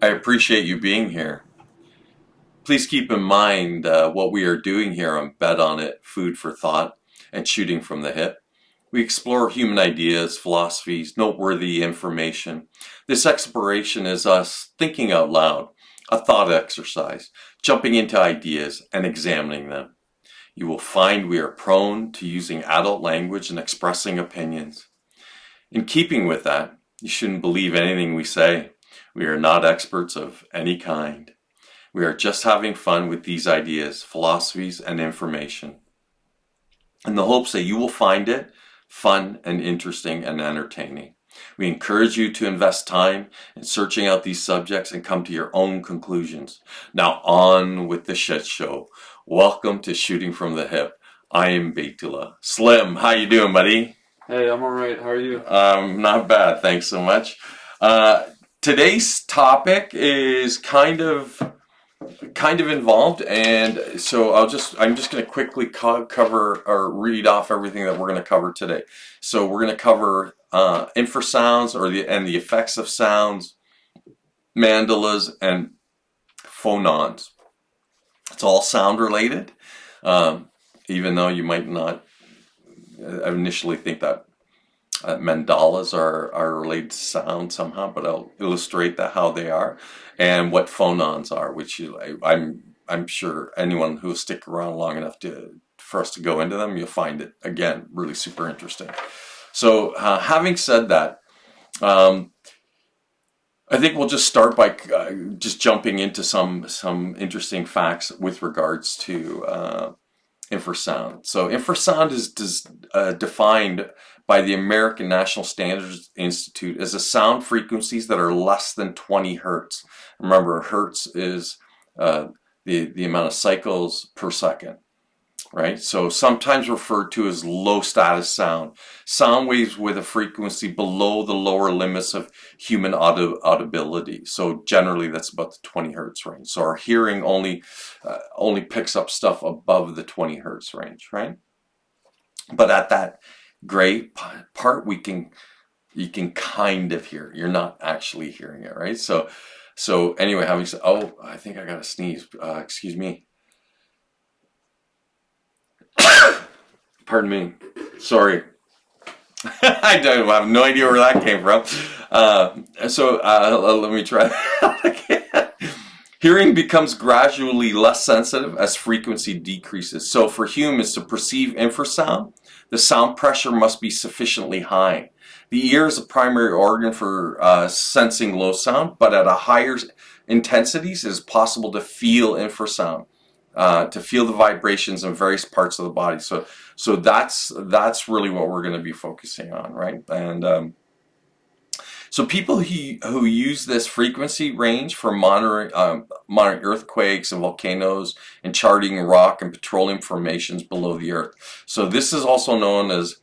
I appreciate you being here. Please keep in mind what we are doing here on Bet on It, Food for Thought, and Shooting from the Hip. We explore human ideas, philosophies, noteworthy information. This exploration is us thinking out loud, a thought exercise, jumping into ideas and examining them. You will find we are prone to using adult language and expressing opinions. In keeping with that, you shouldn't believe anything we say. We are not experts of any kind. We are just having fun with these ideas, philosophies, and information, in the hopes that you will find it fun and interesting and entertaining. We encourage you to invest time in searching out these subjects and come to your own conclusions. Now on with the shit show. Welcome to Shooting from the Hip. I am Beitula. Slim, how you doing, buddy? Hey, I'm alright. How are you? Not bad, thanks so much. Today's topic is kind of involved, and so I'm just going to quickly cover or read off everything that we're going to cover today. So we're going to cover infrasounds and the effects of sounds, mandalas, and phonons. It's all sound related, even though you might not initially think that mandalas are related to sound somehow, but I'll illustrate how they are and what phonons are, which I'm sure anyone who will stick around long enough for us to go into them, you'll find it again really super interesting. So having said that, I think we'll just start by just jumping into some interesting facts with regards to infrasound. So infrasound is defined by the American National Standards Institute as a sound frequencies that are less than 20 hertz. Remember, hertz is the amount of cycles per second, right? So sometimes referred to as low status sound. Sound waves with a frequency below the lower limits of human audibility. So generally that's about the 20 hertz range. So our hearing only picks up stuff above the 20 hertz range, right? But at that gray part, you can kind of hear it. You're not actually hearing it, right? So anyway, having said, oh, I think I got to sneeze. Excuse me. Pardon me. Sorry. I have no idea where that came from. Let me try that again. Hearing becomes gradually less sensitive as frequency decreases. So for humans to perceive infrasound, the sound pressure must be sufficiently high. The ear is a primary organ for sensing low sound, but at a higher intensities, it is possible to feel infrasound, to feel the vibrations in various parts of the body. So that's really what we're going to be focusing on, right? And so people who use this frequency range for monitoring earthquakes and volcanoes and charting rock and petroleum formations below the earth. So this is also known as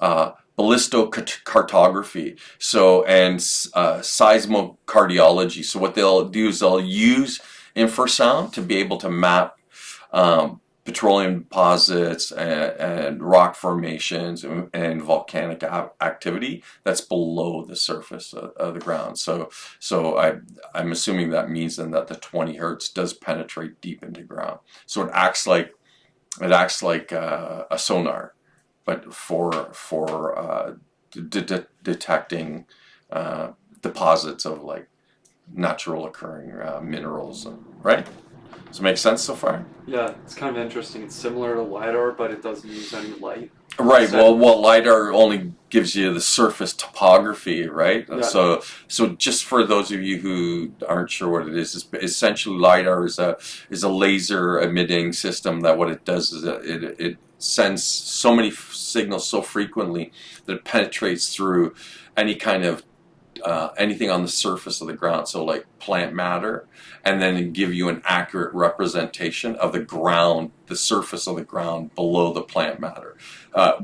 ballistocardiography. So and seismocardiology. So what they'll do is they'll use infrasound to be able to map petroleum deposits and rock formations and volcanic activity that's below the surface of the ground. So I'm assuming that means then that the 20 hertz does penetrate deep into ground. So it acts like a sonar, but for detecting deposits of like natural occurring minerals, right? Does it make sense so far? Yeah, it's kind of interesting. It's similar to LiDAR, but it doesn't use any light. Right. Well, LiDAR only gives you the surface topography, right? Yeah. So just for those of you who aren't sure what it is, essentially LiDAR is a laser emitting system that what it does is it sends so many signals so frequently that it penetrates through any kind of anything on the surface of the ground, so like plant matter, and then give you an accurate representation of the ground, the surface of the ground below the plant matter,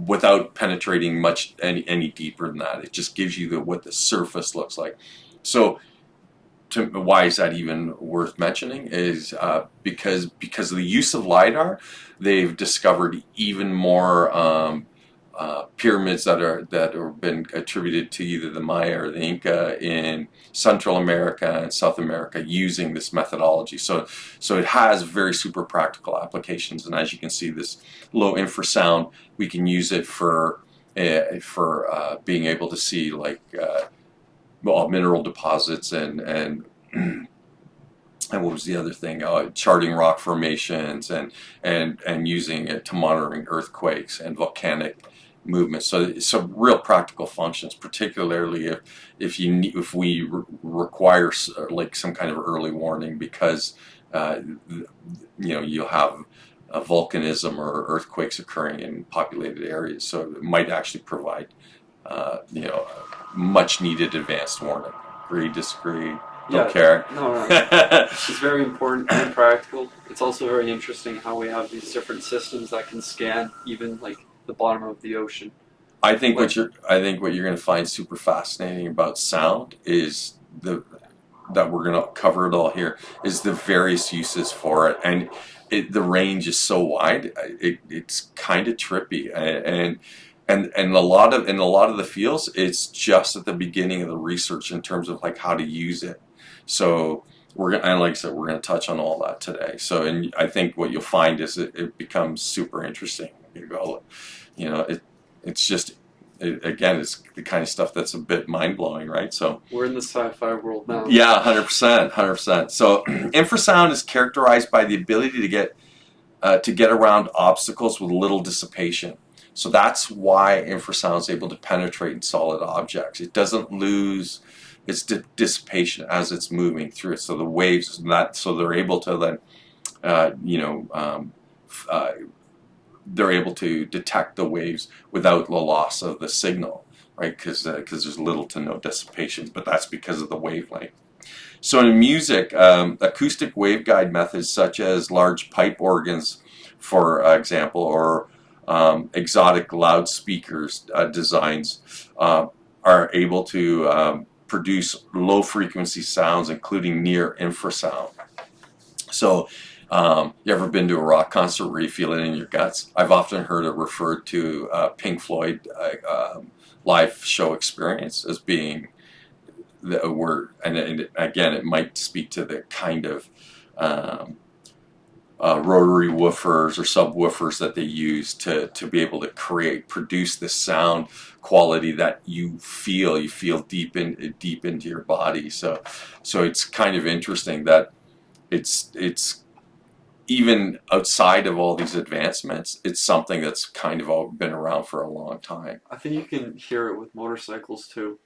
without penetrating much any deeper than that. It just gives you what the surface looks like. So why is that even worth mentioning is because of the use of LiDAR, they've discovered even more pyramids that have been attributed to either the Maya or the Inca in Central America and South America using this methodology. So it has very super practical applications, and as you can see, this low infrasound, we can use it for being able to see like mineral deposits and and what was the other thing? Charting rock formations and using it to monitoring earthquakes and volcanic movements. So some real practical functions, particularly if we require like some kind of early warning because you'll have volcanism or earthquakes occurring in populated areas. So it might actually provide much needed advanced warning. Agree, disagree? Don't care. No. It's very important and practical. It's also very interesting how we have these different systems that can scan even like the bottom of the ocean. I think what you're going to find super fascinating about sound is that we're going to cover it all here is the various uses for it, and the range is so wide. It's kind of trippy, and a lot of the fields, it's just at the beginning of the research in terms of like how to use it. So like I said, we're going to touch on all that today. So, and I think what you'll find is it becomes super interesting. It's just again, it's the kind of stuff that's a bit mind blowing, right? So we're in the sci-fi world now. Yeah, 100%. So infrasound is characterized by the ability to get around obstacles with little dissipation. So that's why infrasound is able to penetrate in solid objects. It doesn't lose its dissipation as it's moving through it. So the waves, so they're able to then, they're able to detect the waves without the loss of the signal, right? Because there's little to no dissipation, but that's because of the wavelength. So in music, acoustic waveguide methods such as large pipe organs, for example, or exotic loudspeakers designs are able to produce low frequency sounds, including near infrasound. So you ever been to a rock concert where you feel it in your guts? I've often heard it referred to Pink Floyd live show experience as being the word, and again, it might speak to the kind of rotary woofers or subwoofers that they use to be able to produce this sound quality that you feel deep into your body. So it's kind of interesting that it's even outside of all these advancements, it's something that's kind of been around for a long time. I think you can hear it with motorcycles too.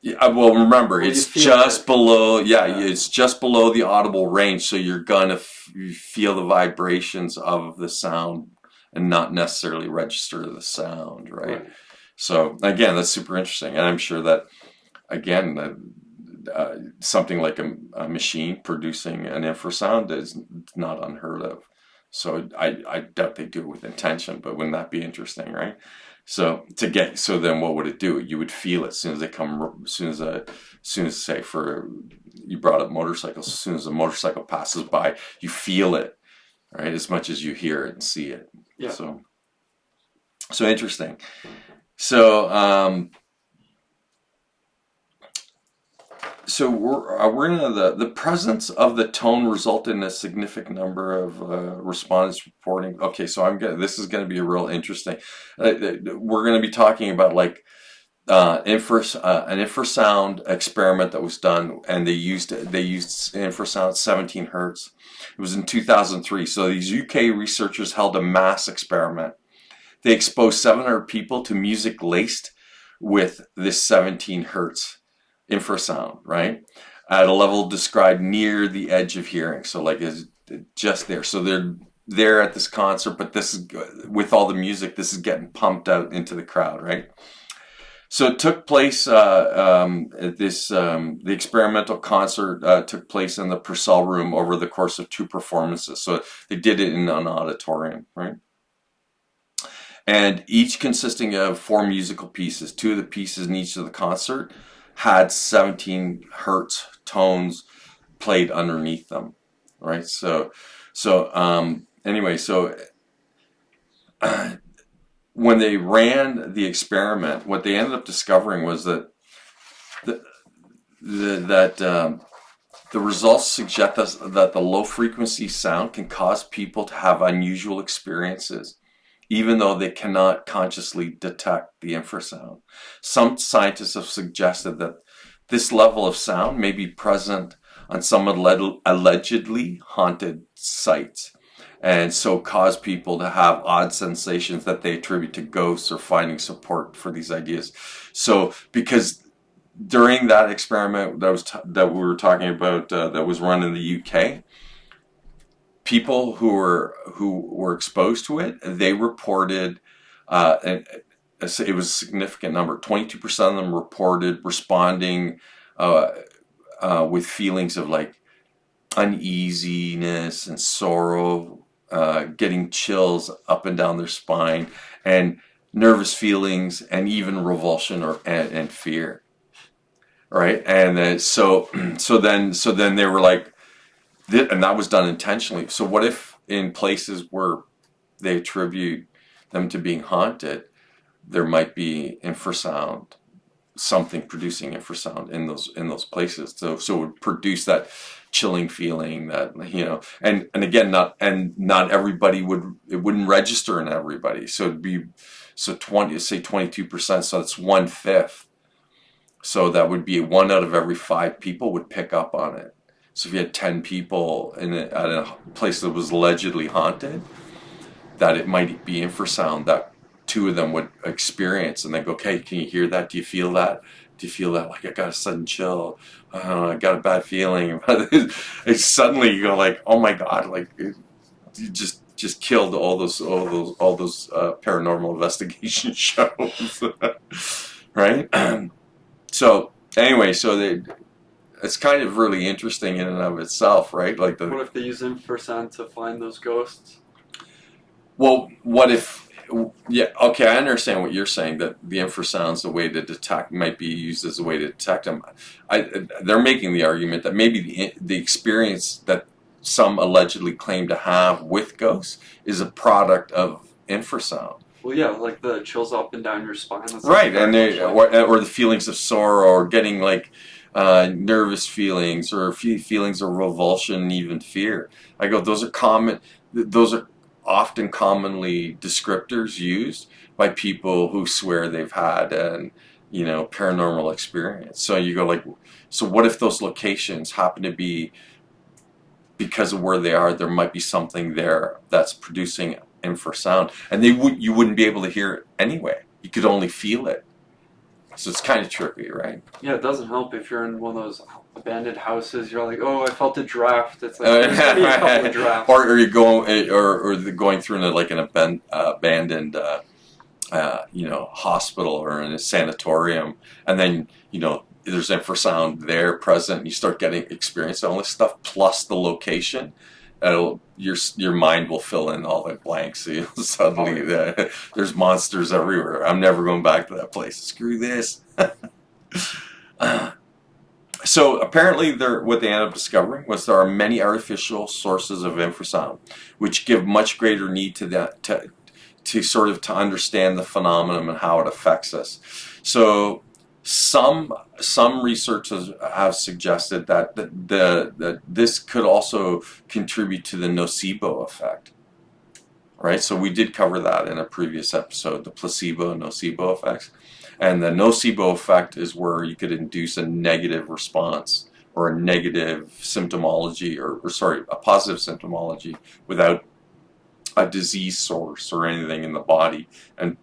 Yeah, well, remember, it's just below. Yeah, it's just below the audible range, so you're gonna feel the vibrations of the sound and not necessarily register the sound, right? So again, that's super interesting, and I'm sure that again, something like a machine producing an infrasound is not unheard of. So I doubt they do it with intention, but wouldn't that be interesting, right? So then what would it do? You would feel it as soon as they come, as soon as say you brought up motorcycles, as soon as a motorcycle passes by, you feel it, right? As much as you hear it and see it. Yeah. So interesting. So we're gonna the presence of the tone resulted in a significant number of respondents reporting. Okay, so this is gonna be a real interesting. We're gonna be talking about like an infrasound experiment that was done, and they used infrasound 17 hertz. It was in 2003. So these UK researchers held a mass experiment. They exposed 700 people to music laced with this 17 hertz infrasound, right, at a level described near the edge of hearing. So like it's just there. So they're there at this concert, but this is with all the music. This is getting pumped out into the crowd, right? So it took place. The experimental concert took place in the Purcell Room over the course of 2 performances. So they did it in an auditorium, right? And each consisting of 4 musical pieces. 2 of the pieces in each of the concert had 17 hertz tones played underneath them, right? So anyway, so when they ran the experiment, what they ended up discovering was that the, the results suggest us that the low frequency sound can cause people to have unusual experiences, even though they cannot consciously detect the infrasound. Some scientists have suggested that this level of sound may be present on some allegedly haunted sites, and so cause people to have odd sensations that they attribute to ghosts or finding support for these ideas. So, because during that experiment that we were talking about, that was run in the UK, people who were exposed to it, they reported, and it was a significant number. 22% of them reported responding with feelings of like uneasiness and sorrow, getting chills up and down their spine, and nervous feelings, and even revulsion and fear. Right, and then so then they were like, and that was done intentionally. So what if in places where they attribute them to being haunted, there might be infrasound, something producing infrasound in those places. So it would produce that chilling feeling that, and again, not everybody it wouldn't register in everybody. So it'd be 22%. So that's 1/5. So that would be 1 out of every 5 people would pick up on it. So if you had 10 people at a place that was allegedly haunted, that it might be infrasound that 2 of them would experience, and they go, "Okay, can you hear that? Do you feel that? Do you feel that? Like, I got a sudden chill. I got a bad feeling." It's suddenly you go like, "Oh my God!" Like you just killed all those paranormal investigation shows, right? So anyway, it's kind of really interesting in and of itself, right? Like what if they use infrasound to find those ghosts? Well, what if? Yeah, okay, I understand what you're saying, that the infrasound's the way to detect, might be used as a way to detect them. They're making the argument that maybe the experience that some allegedly claim to have with ghosts is a product of infrasound. Well, yeah, like the chills up and down your spine. That's Right, and or the feelings of sorrow, or getting like nervous feelings, or feelings of revulsion, even fear. I go, those are common. Those are often commonly descriptors used by people who swear they've had an paranormal experience. So you go like, so what if those locations happen to be, because of where they are, there might be something there that's producing infrasound, and you wouldn't be able to hear it anyway. You could only feel it. So it's kind of trippy, right? Yeah, it doesn't help if you're in one of those abandoned houses. You're like, "Oh, I felt a draft." It's like there's gonna be a couple of drafts. Or you're going through like an abandoned hospital or in a sanatorium, and then there's infrasound there present, and you start getting experience all this stuff plus the location. Your mind will fill in all the blanks. So you'll suddenly there's monsters everywhere. I'm never going back to that place. Screw this. So apparently, what they ended up discovering was there are many artificial sources of infrasound, which give much greater need to understand the phenomenon and how it affects us. So some researchers have suggested that this could also contribute to the nocebo effect. Right, so we did cover that in a previous episode, the placebo and nocebo effects. And the nocebo effect is where you could induce a negative response or a negative symptomology, a positive symptomology without a disease source or anything in the body. And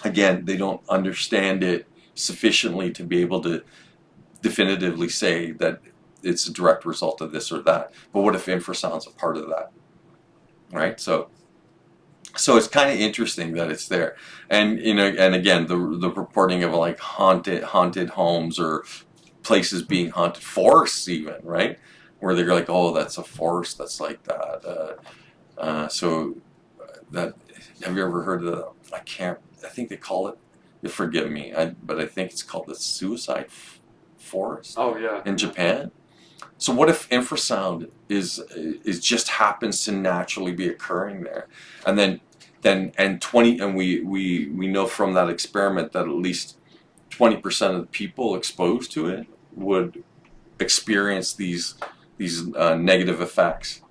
again, they don't understand it sufficiently to be able to definitively say that it's a direct result of this or that. But what if infrasound's a part of that? Right? So it's kind of interesting that it's there, and and again, the reporting of like haunted homes or places being haunted, forests even, right, where they're like, oh, that's a forest that's like that. So that, have you ever heard of I think they call it, forgive me, but I think it's called the suicide forest. Oh yeah. In Japan. So what if infrasound is just happens to naturally be occurring there, and then then we know from that experiment that at least 20% of the people exposed to it would experience these negative effects.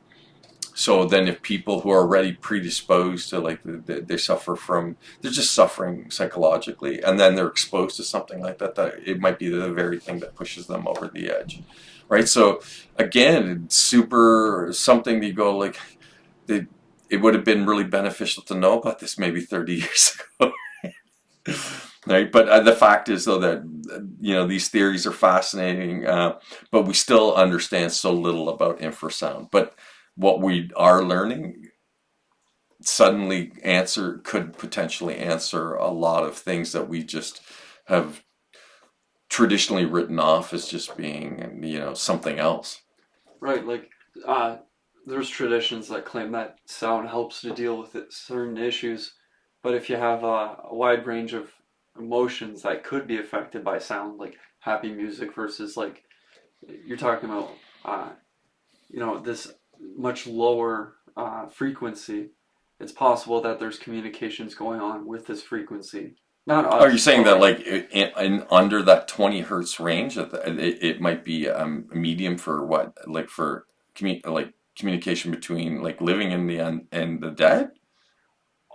So then if people who are already predisposed to, like, they suffer from, they're just suffering psychologically, and then they're exposed to something like that, that it might be the very thing that pushes them over the edge, right? So again, it's super something that you go like, it would have been really beneficial to know about this maybe 30 years ago. Right, but the fact is though that these theories are fascinating, but we still understand so little about infrasound. But what we are learning suddenly could potentially answer a lot of things that we just have traditionally written off as just being something else. Right, like there's traditions that claim that sound helps to deal with certain issues, but if you have a wide range of emotions that could be affected by sound, like happy music versus, like, you're talking about this much lower frequency, it's possible that there's communications going on with this frequency. Not us. Are you saying that, like, in under that 20 hertz range, it might be a medium for what, like for communication between, like, living in and the dead?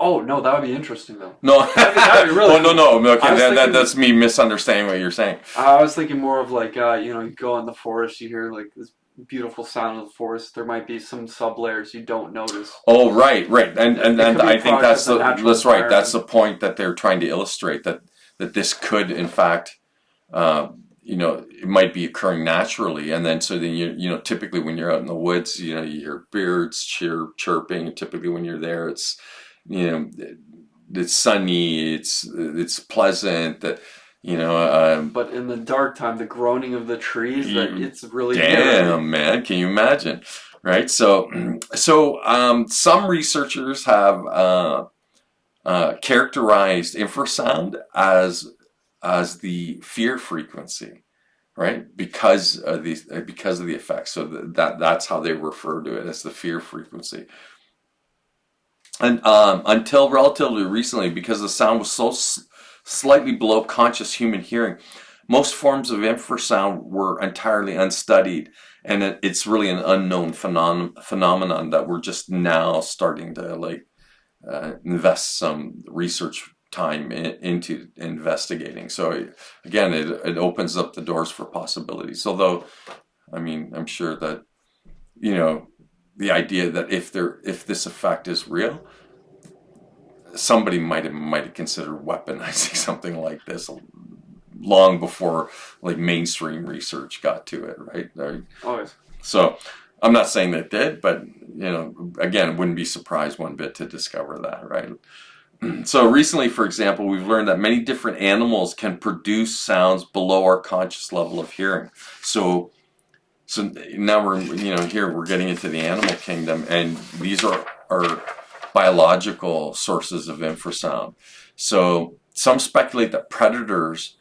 Oh no, that would be interesting though. No, that'd be really oh, no. Okay, thinking, that's me misunderstanding what you're saying. I was thinking more of like you go in the forest, you hear like this beautiful sound of the forest. There might be some sub layers you don't notice. Oh, right, and I think that's right. That's the point that they're trying to illustrate, that this could, in fact, it might be occurring naturally, and then typically when you're out in the woods, you hear birds chirping, and typically when you're there, it's it's sunny, it's pleasant, that but in the dark time, the groaning of the trees, it's really damn, man, can you imagine? Right, so some researchers have characterized infrasound as the fear frequency, right? Because of the effects. So that's how they refer to it, as the fear frequency. And until relatively recently, because the sound was so slightly below conscious human hearing, most forms of infrasound were entirely unstudied, and it's really an unknown phenomenon that we're just now starting to invest some research time into investigating. So again, it opens up the doors for possibilities. Although, I mean, I'm sure that the idea that if this effect is real, somebody might have considered weaponizing something like this long before, like, mainstream research got to it, right? Always. So I'm not saying that it did, but again, wouldn't be surprised one bit to discover that, right? So recently, for example, we've learned that many different animals can produce sounds below our conscious level of hearing. So now we're here we're getting into the animal kingdom, and these are biological sources of infrasound. So some speculate that predators,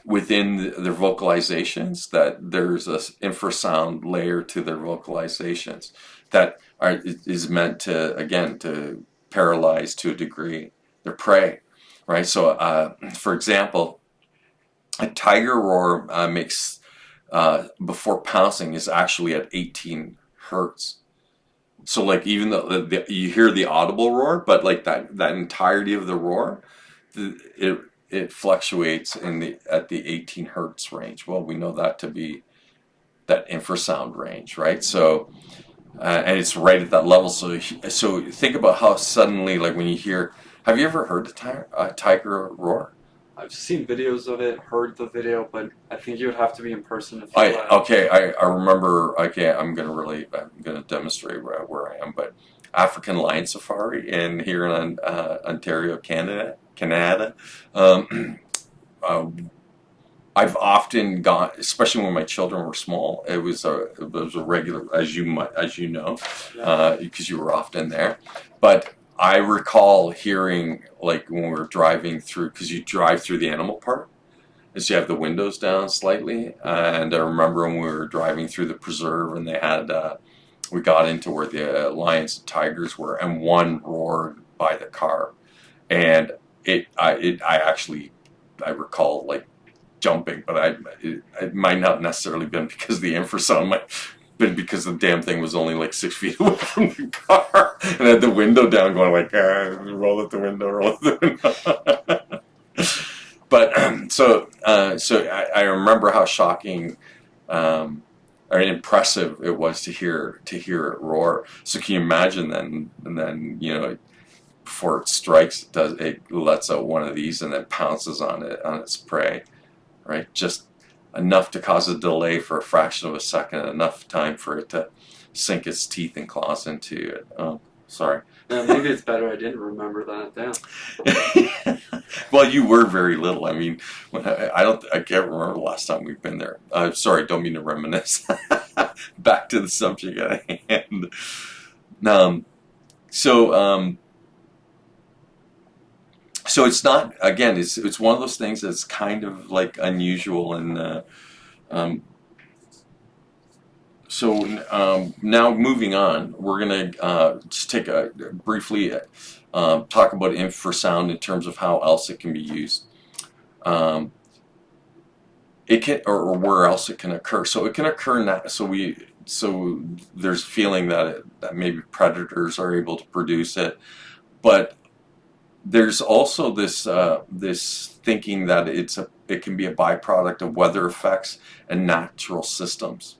within their vocalizations, that there's a infrasound layer to their vocalizations that is meant to paralyze to a degree their prey, right? So for example, a tiger roar makes before pouncing is actually at 18 hertz. So, like, even though you hear the audible roar, but like that entirety of the roar, it fluctuates at the 18 hertz range. Well, we know that to be that infrasound range, right? So, and it's right at that level. So think about how suddenly, like, when you hear, have you ever heard a tiger roar? I've seen videos of it, heard the video, but I think you would have to be in person to feel that. I remember. Okay, I'm gonna demonstrate where I am. But African lion safari here in Ontario, Canada. I've often gone, especially when my children were small. It was a regular, as you know, because you were often there. But I recall hearing, like, when we were driving through, because you drive through the animal park, is you have the windows down slightly, and I remember when we were driving through the preserve, and they had we got into where the lions and tigers were, and one roared by the car, and I recall like jumping, but it might not necessarily been because of the infrasound, might been because the damn thing was only like 6 feet away from the car and had the window down, going like, roll at the window, roll at the window. But so I remember how shocking or impressive it was to hear it roar. So can you imagine then? And then before it strikes, it lets out one of these and then pounces on its prey, right? Just enough to cause a delay for a fraction of a second, enough time for it to sink its teeth and claws into it. Oh, sorry. Yeah, maybe it's better I didn't remember that. Damn. Well, you were very little. I mean, I can't remember the last time we've been there. Sorry, don't mean to reminisce. Back to the subject at hand. So it's not, again, it's one of those things that's kind of like unusual, and now moving on, we're gonna just take briefly talk about infrasound in terms of how else it can be used. It can, or where else it can occur. So it can occur so there's a feeling that maybe predators are able to produce it, but there's also this thinking that it can be a byproduct of weather effects and natural systems,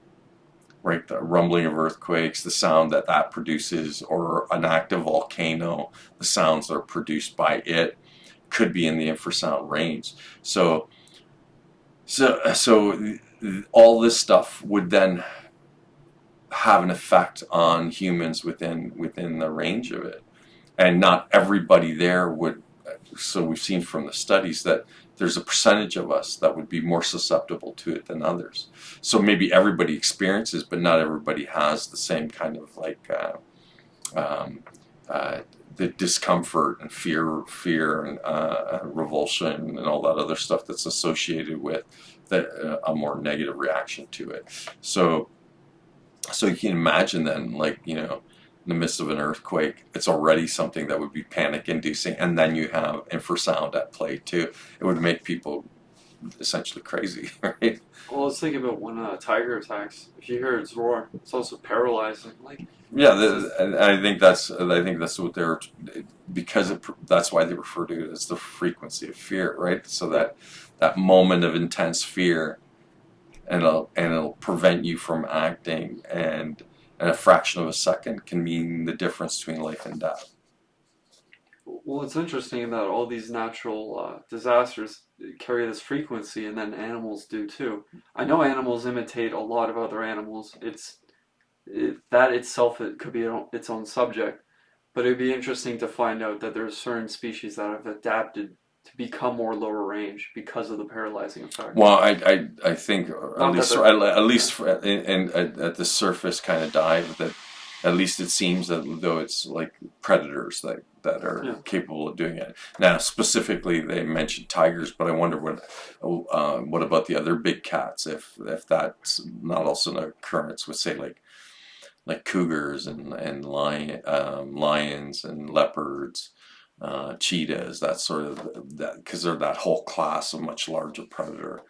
right? The rumbling of earthquakes, the sound that produces, or an active volcano, the sounds that are produced by it could be in the infrasound range. So all this stuff would then have an effect on humans within the range of it. And not everybody there would. So we've seen from the studies that there's a percentage of us that would be more susceptible to it than others. So maybe everybody experiences, but not everybody has the same kind of like the discomfort and fear and revulsion and all that other stuff that's associated with a more negative reaction to it. So you can imagine then, like, in the midst of an earthquake, it's already something that would be panic inducing, and then you have infrasound at play too. It would make people essentially crazy, right? Well, let's think about when a tiger attacks. If you hear its roar, it's also paralyzing. Like, Yeah, I think that's what they're, that's why they refer to it as the frequency of fear, right? So that moment of intense fear, and it'll prevent you from acting, and a fraction of a second can mean the difference between life and death. well, it's interesting that all these natural disasters carry this frequency, and then animals do too. I know animals imitate a lot of other animals. That itself, it could be its own subject, but it'd be interesting to find out that there's certain species that have adapted to become more lower range because of the paralyzing effect. Well, I think at least at the surface kind of dive, that at least it seems that though it's like predators that are capable of doing it. Now, specifically, they mentioned tigers, but I wonder what about the other big cats? If that's not also an occurrence with, say, like cougars and lions and leopards, cheetahs, that sort of that, because they're that whole class of much larger predator.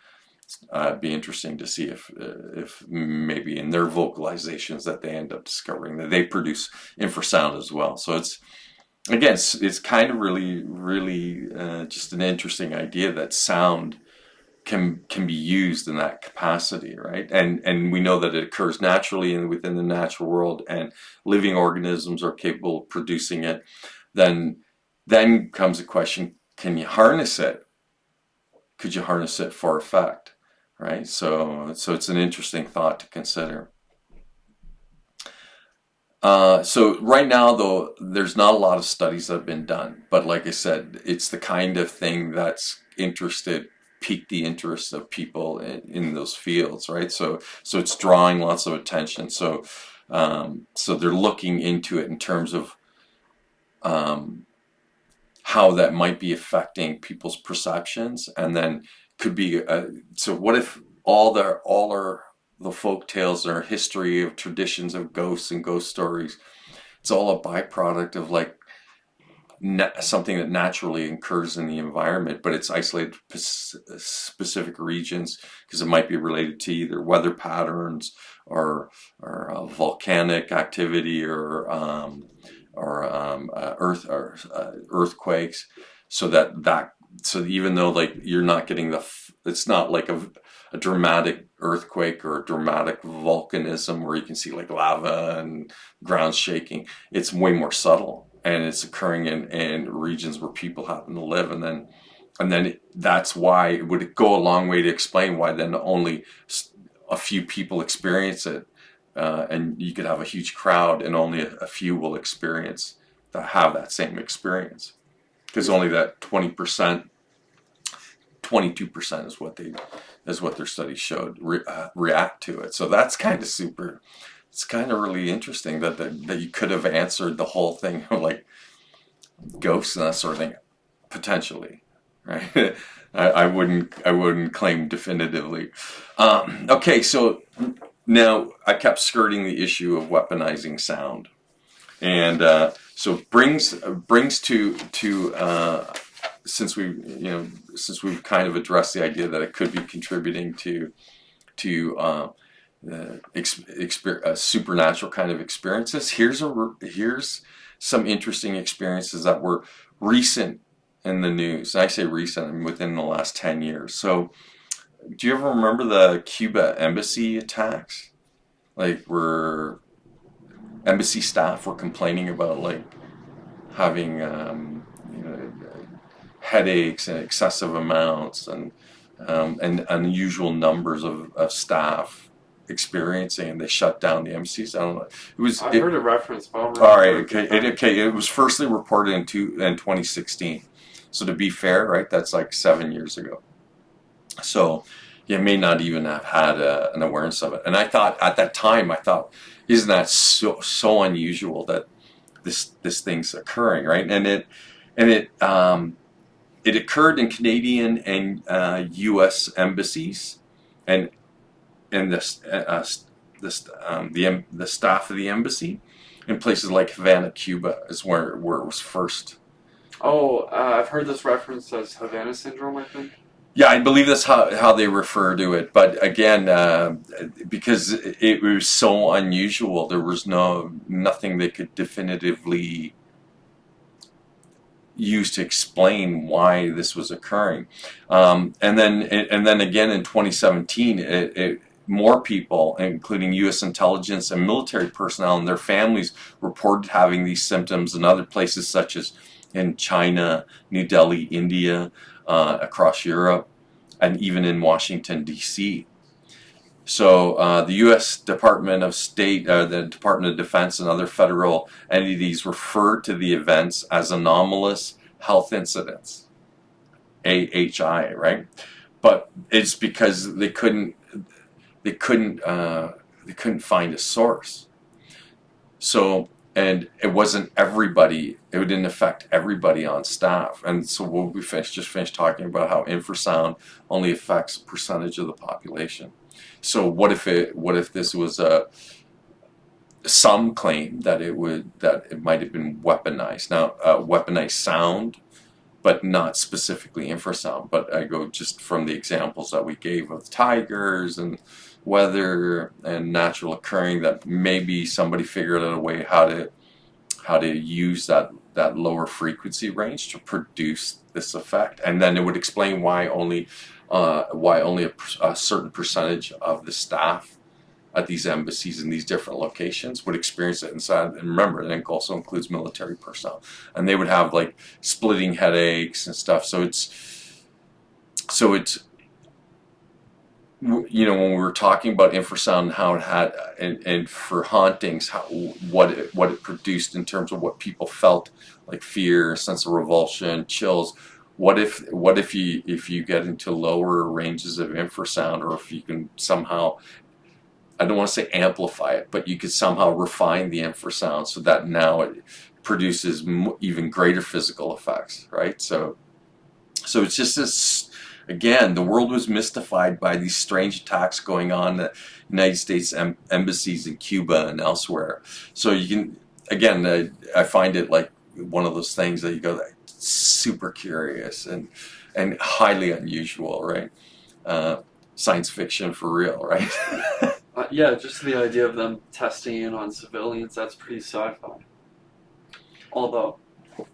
It'd be interesting to see if maybe in their vocalizations that they end up discovering that they produce infrasound as well. So it's kind of really just an interesting idea that sound can be used in that capacity, right? And we know that it occurs naturally and within the natural world, and living organisms are capable of producing it. Then comes the question: can you harness it? Could you harness it for effect, right? So it's an interesting thought to consider. So right now, though, there's not a lot of studies that have been done, but like I said, it's the kind of thing that's piqued the interest of people in those fields, right? So it's drawing lots of attention. So they're looking into it in terms of how that might be affecting people's perceptions, and then could be. So what if all the folk tales or history of traditions of ghosts and ghost stories. It's all a byproduct of like something that naturally occurs in the environment, but it's isolated to specific regions because it might be related to either weather patterns or volcanic activity or earthquakes. So even though like you're not getting it's not like a dramatic earthquake or a dramatic volcanism where you can see like lava and ground shaking. It's way more subtle, and it's occurring in regions where people happen to live, and then that's why it would go a long way to explain why then only a few people experience it, and you could have a huge crowd and only a few will have that same experience, because only that 20%, 22% is what their studies showed react to it. So that's kind of super. It's kind of really interesting that you could have answered the whole thing like ghosts and that sort of thing potentially, right? I wouldn't claim definitively. Okay, so now I kept skirting the issue of weaponizing sound, and so it brings to since we've kind of addressed the idea that it could be contributing to supernatural kind of experiences. Here's some interesting experiences that were recent in the news. And I say recent, I mean within the last 10 years. So do you ever remember the Cuba embassy attacks? Like where embassy staff were complaining about like having headaches and excessive amounts and unusual numbers of staff experiencing, and they shut down the embassies. I don't know. I heard a reference. All right. Okay. It was firstly reported in 2016. So to be fair, right, that's like 7 years ago. So you may not even have had an awareness of it. And I thought at that time, isn't that so unusual that this thing's occurring, right? And it occurred in Canadian and U.S. embassies, and the staff of the embassy in places like Havana, Cuba, is where it was first. Oh, I've heard this reference as Havana syndrome, I think. Yeah, I believe that's how they refer to it. But again, because it was so unusual, there was nothing they could definitively use to explain why this was occurring. And then again in 2017, more people, including U.S. intelligence and military personnel and their families, reported having these symptoms in other places such as in China, New Delhi, India, across Europe, and even in Washington, D.C. So the U.S. Department of State, the Department of Defense, and other federal entities refer to the events as anomalous health incidents, AHI, right? But it's because they couldn't find a source. So, and it wasn't everybody. It didn't affect everybody on staff. And so we just finished talking about how infrasound only affects a percentage of the population. So what if this was some claim that it might have been weaponized. Now weaponized sound, but not specifically infrasound. But I go just from the examples that we gave of tigers and weather and natural occurring, that maybe somebody figured out a way how to use that lower frequency range to produce this effect, and then it would explain why only a certain percentage of the staff at these embassies in these different locations would experience it inside. And remember, it also includes military personnel, and they would have like splitting headaches and stuff. So it's when we were talking about infrasound and how it had and for hauntings, what it produced in terms of what people felt, like fear, sense of revulsion, chills. What if you get into lower ranges of infrasound, or if you can somehow, I don't want to say amplify it, but you could somehow refine the infrasound so that now it produces even greater physical effects, right? So it's just this. again, the world was mystified by these strange attacks going on at United States embassies in Cuba and elsewhere. So you can, again, I find it like one of those things that you go, super curious and highly unusual, right? Science fiction for real, right? Yeah, just the idea of them testing in on civilians, that's pretty sci-fi. Although,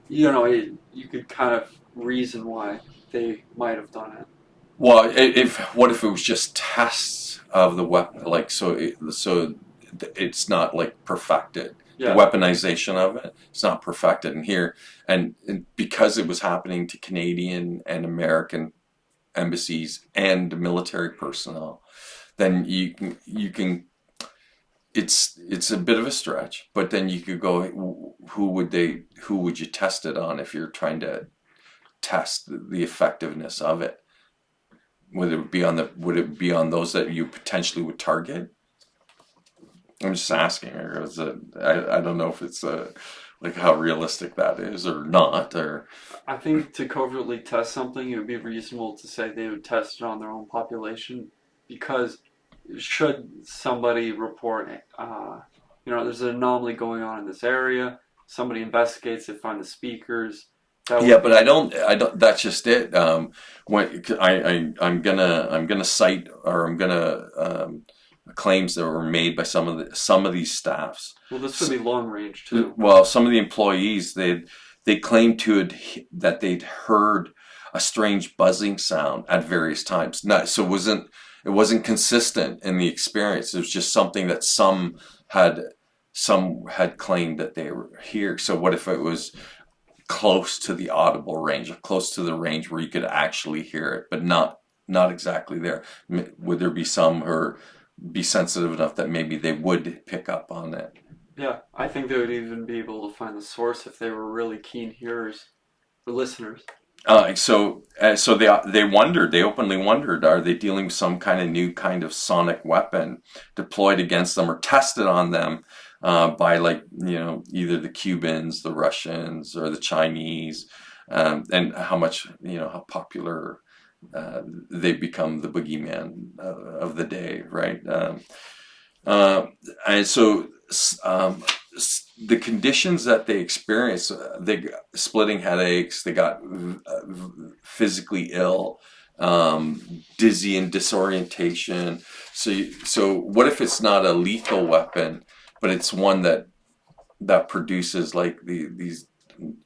you could kind of reason why they might have done it. Well, if what if it was just tests of the weapon, like so it's not like perfected. The Yeah, weaponization of it, it's not perfected. And here, and because it was happening to Canadian and American embassies and military personnel, then you can it's a bit of a stretch, but then you could go, who would you test it on if you're trying to test the effectiveness of it? Would it be on those that you potentially would target? I'm just asking. Or I don't know if it's like how realistic that is or not. Or I think to covertly test something, it would be reasonable to say they would test it on their own population, because should somebody report, there's an anomaly going on in this area, somebody investigates, they find the speakers. yeah, but I don't. That's just it. When I'm gonna cite, or I'm gonna claims that were made by some of these staffs. Well, this would be long range too. Well, some of the employees, they claimed that they'd heard a strange buzzing sound at various times. So it wasn't consistent in the experience. It was just something that some had claimed that they were here. So what if it was close to the audible range, or close to the range where you could actually hear it, but not exactly there? Would there be some, or be sensitive enough that maybe they would pick up on it? Yeah, I think they would even be able to find the source if they were really keen hearers or listeners. So they openly wondered, are they dealing with some kind of new kind of sonic weapon deployed against them or tested on them by, like, either the Cubans, the Russians, or the Chinese, and how popular they become the boogeyman of the day, right? And so the conditions that they experienced, they got splitting headaches, they got physically ill, dizzy and disorientation. So what if it's not a lethal weapon, but it's one that produces like these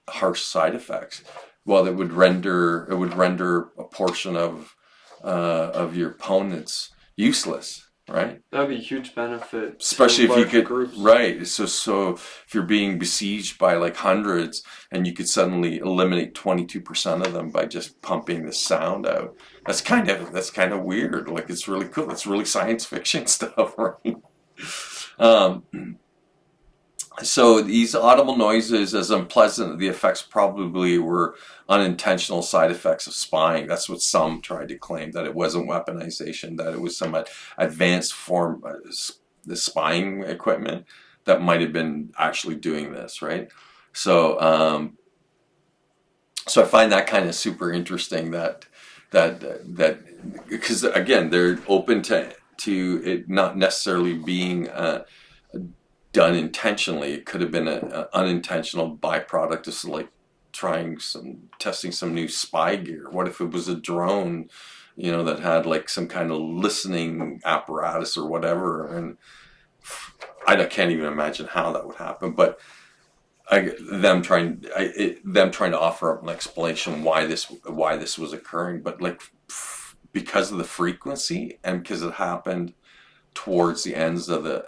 harsh side effects? Well, it would render a portion of your opponents useless, right? That would be a huge benefit, Especially to if you larger could, groups. right? So if you're being besieged by like hundreds, and you could suddenly eliminate 22% of them by just pumping the sound out. That's kind of weird. Like, it's really cool. It's really science fiction stuff, right? So these audible noises, as unpleasant, the effects probably were unintentional side effects of spying. That's what some tried to claim, that it wasn't weaponization, that it was some advanced form, the spying equipment that might have been actually doing this, right? So I find that kind of super interesting, that because again, they're open to it not necessarily being done intentionally. It could have been an unintentional byproduct of, like, testing some new spy gear. What if it was a drone, that had like some kind of listening apparatus or whatever? And I can't even imagine how that would happen. But them trying to offer up an explanation why this was occurring, but like because of the frequency and because it happened towards the end of the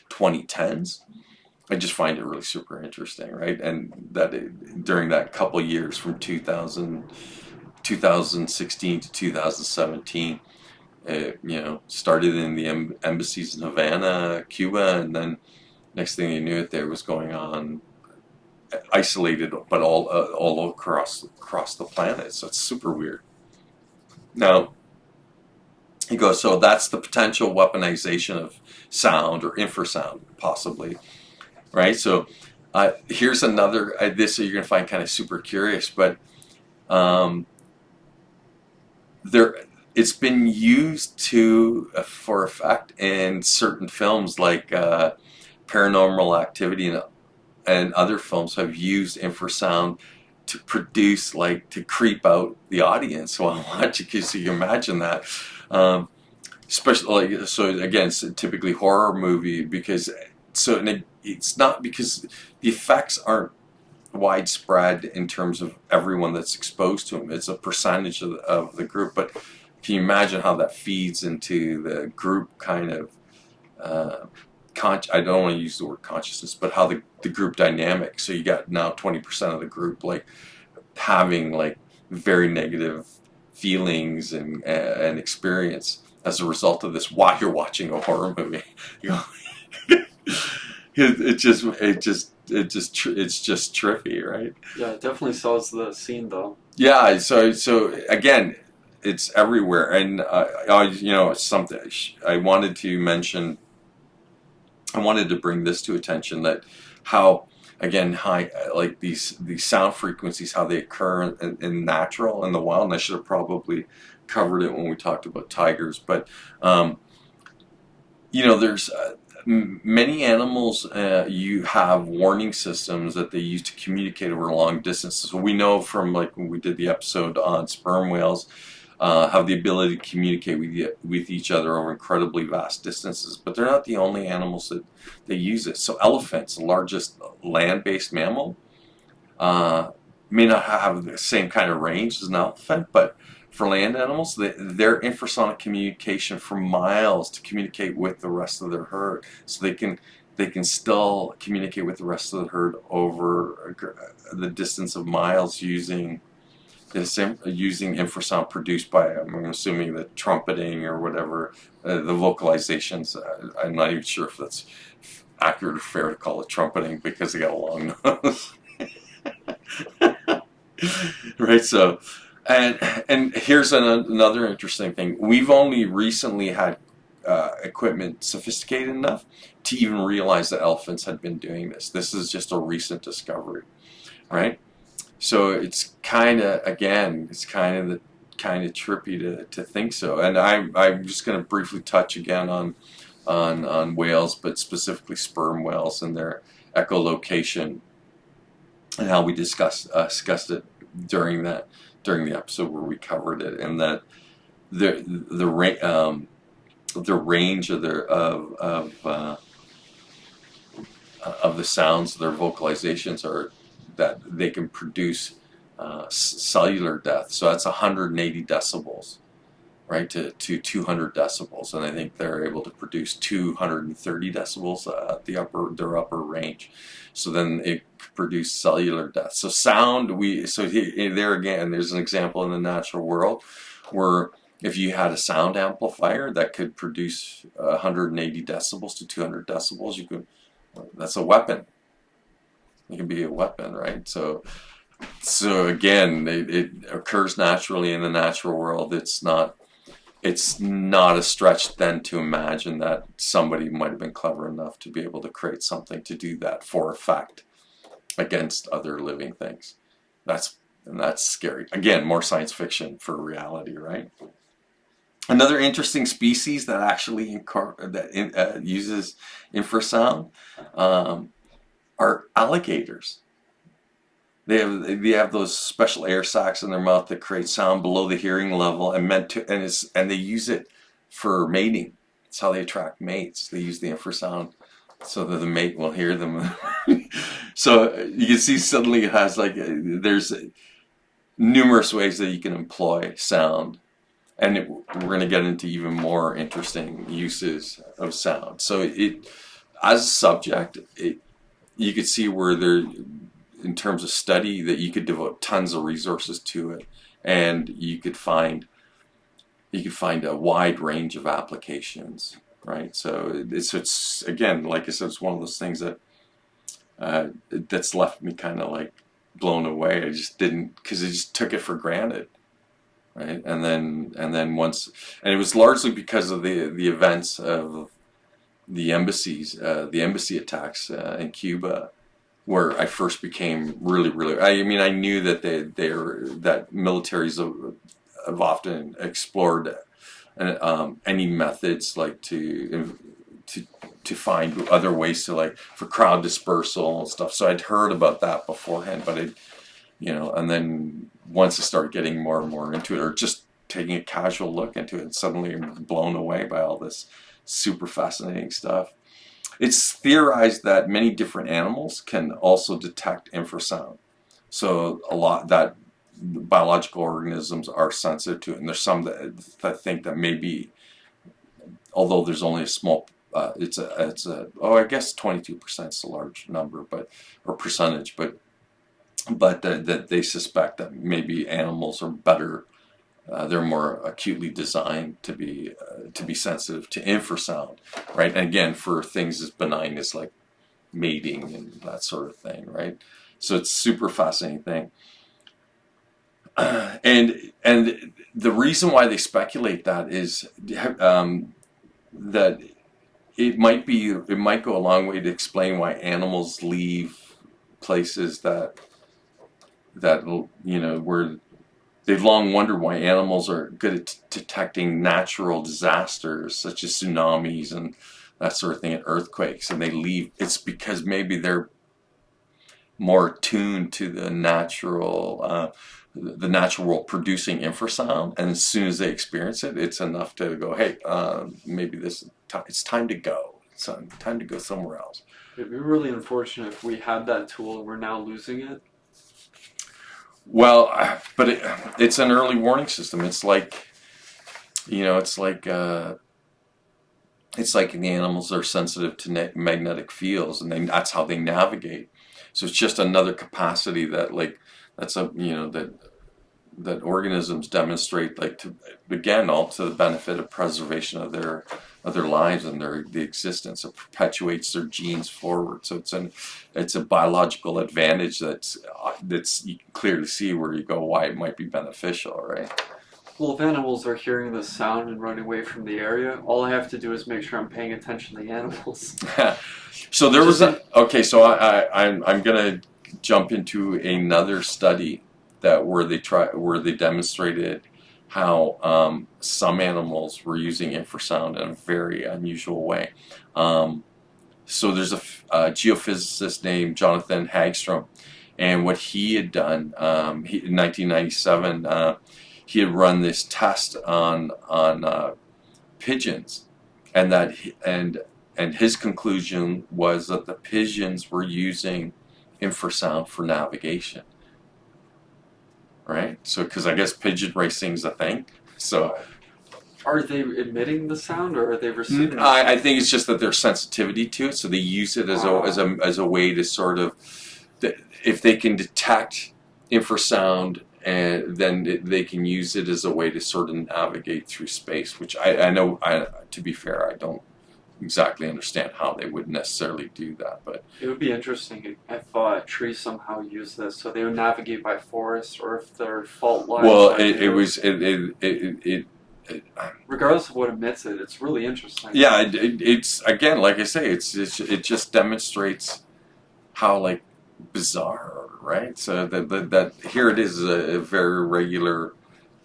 2010s. I just find it really super interesting, right? And that during that couple years from 2016 to 2017, started in the embassies in Havana, Cuba, and then next thing you knew, it there was going on, isolated, but all across the planet. So it's super weird. Now, he goes, so that's the potential weaponization of sound, or infrasound, possibly, right? So here's another, this you're going to find kind of super curious, but there it's been used to for effect in certain films like Paranormal Activity, and other films have used infrasound to produce, like, to creep out the audience while watching. Because you can imagine that, especially, like, so again, it's typically horror movie, because so, and it's not because the effects aren't widespread in terms of everyone that's exposed to them. It's a percentage of the group, but can you imagine how that feeds into the group kind of uh, I don't want to use the word consciousness, but how the group dynamic. So you got now 20% of the group, like, having, like, very negative feelings and experience as a result of this while you're watching a horror movie. You know, it's just trippy, right? Yeah, it definitely sells the scene though. Yeah. So again, it's everywhere, and it's something I wanted to mention. I wanted to bring this to attention, that how, again, high, like, these sound frequencies, how they occur in natural, in the wild. And I should have probably covered it when we talked about tigers, but there's many animals. You have warning systems that they use to communicate over long distances. We know from, like, when we did the episode on sperm whales, have the ability to communicate with each other over incredibly vast distances. But they're not the only animals that they use it. So elephants, the largest land-based mammal, may not have the same kind of range as an elephant, but for land animals, their infrasonic communication for miles to communicate with the rest of their herd, so they can still communicate with the rest of the herd over the distance of miles using infrasound produced by, I'm assuming, the trumpeting or whatever, the vocalizations. I'm not even sure if that's accurate or fair to call it trumpeting, because they got a long nose. Right, so, and here's another interesting thing. We've only recently had equipment sophisticated enough to even realize that elephants had been doing this. This is just a recent discovery, right? So it's kind of trippy to think so. And I'm just going to briefly touch again on whales, but specifically sperm whales and their echolocation, and how we discussed it during the episode where we covered it, and that the range of the sounds, their vocalizations, are that they can produce cellular death. So that's 180 decibels, right, to 200 decibels, and I think they're able to produce 230 decibels at their upper range. So then it could produce cellular death. So sound, there again, there's an example in the natural world where if you had a sound amplifier that could produce 180 decibels to 200 decibels, that's a weapon. It can be a weapon, right? So again, it occurs naturally in the natural world. It's not a stretch then to imagine that somebody might have been clever enough to be able to create something to do that for effect against other living things. That's scary. Again, more science fiction for reality, right? Another interesting species that actually uses infrasound are alligators. They have those special air sacs in their mouth that create sound below the hearing level, and they use it for mating. It's how they attract mates. They use the infrasound so that the mate will hear them. So you can see suddenly it has, like, there's numerous ways that you can employ sound, and we're going to get into even more interesting uses of sound. So as a subject, you could see where there, in terms of study, that you could devote tons of resources to it, and you could find a wide range of applications, right? So it's again, like I said, it's one of those things that that's left me kind of, like, blown away. I just didn't, because I just took it for granted, right? And then once, and it was largely because of the events of the embassy attacks in Cuba, where I first became really, I knew that that militaries have often explored any methods like to find other ways to, like, for crowd dispersal and stuff. So I'd heard about that beforehand, but and then once I started getting more and more into it, or just taking a casual look into it, suddenly I'm blown away by all this super fascinating stuff. It's theorized that many different animals can also detect infrasound. So a lot that biological organisms are sensitive to it, and there's some that think that maybe, although there's only a small, I guess 22% is a large number, or percentage, but that they suspect that maybe animals are better. They're more acutely designed to be sensitive to infrasound, right? And again, for things as benign as like mating and that sort of thing, right? So it's a super fascinating thing. And the reason why they speculate that is that it might go a long way to explain why animals leave places that where they've long wondered why animals are good at detecting natural disasters such as tsunamis and that sort of thing, and earthquakes, and they leave. It's because maybe they're more attuned to the natural world producing infrasound, and as soon as they experience it, it's enough to go, hey, maybe it's time to go. It's time to go somewhere else. It'd be really unfortunate if we had that tool and we're now losing it. Well, but it's an early warning system. It's like, it's like the animals are sensitive to magnetic fields, and that's how they navigate. So it's just another capacity that organisms demonstrate, like, all to the benefit of preservation of their lives and the existence. It perpetuates their genes forward. So it's a biological advantage that's you can clearly see where you go why it might be beneficial, right? Well, if animals are hearing the sound and running away from the area, all I have to do is make sure I'm paying attention to the animals. So there was so I'm gonna jump into another study where they demonstrated how some animals were using infrasound in a very unusual way. So there's a geophysicist named Jonathan Hagstrom, and what he had done in 1997, he had run this test on pigeons, and his conclusion was that the pigeons were using infrasound for navigation. Right? So, because I guess pigeon racing's a thing. So, are they emitting the sound, or are they receiving? I think it's just that their sensitivity to it, so they use it as a way to sort of, if they can detect infrasound, and then they can use it as a way to sort of navigate through space. Which I know, to be fair, I don't exactly understand how they would necessarily do that, but it would be interesting if trees somehow use this, so they would navigate by forests, or if they're fault lines. Well, regardless of what emits it, it's really interesting. Yeah, it's again, like I say, it just demonstrates how, like, bizarre, right? So that here it is, a very regular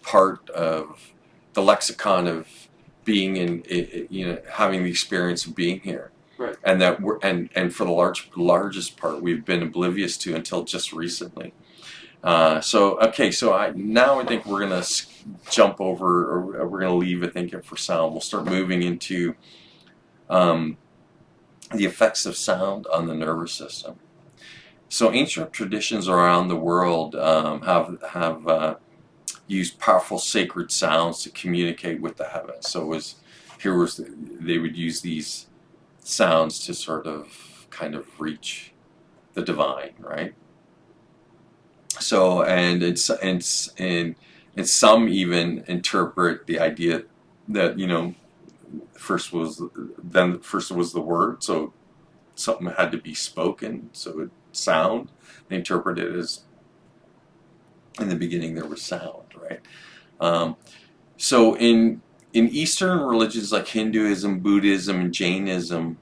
part of the lexicon of being having the experience of being here, right? And that and for the largest part, we've been oblivious to until just recently. So I think we're gonna jump over, or we're gonna leave, I think, for sound. We'll start moving into the effects of sound on the nervous system. So ancient traditions around the world have used powerful sacred sounds to communicate with the heavens. So they would use these sounds to sort of kind of reach the divine, right? So and some even interpret the idea that first was the word, so something had to be spoken, so it sound. They interpret it as in the beginning there was sound, right? So in Eastern religions like Hinduism, Buddhism, and Jainism,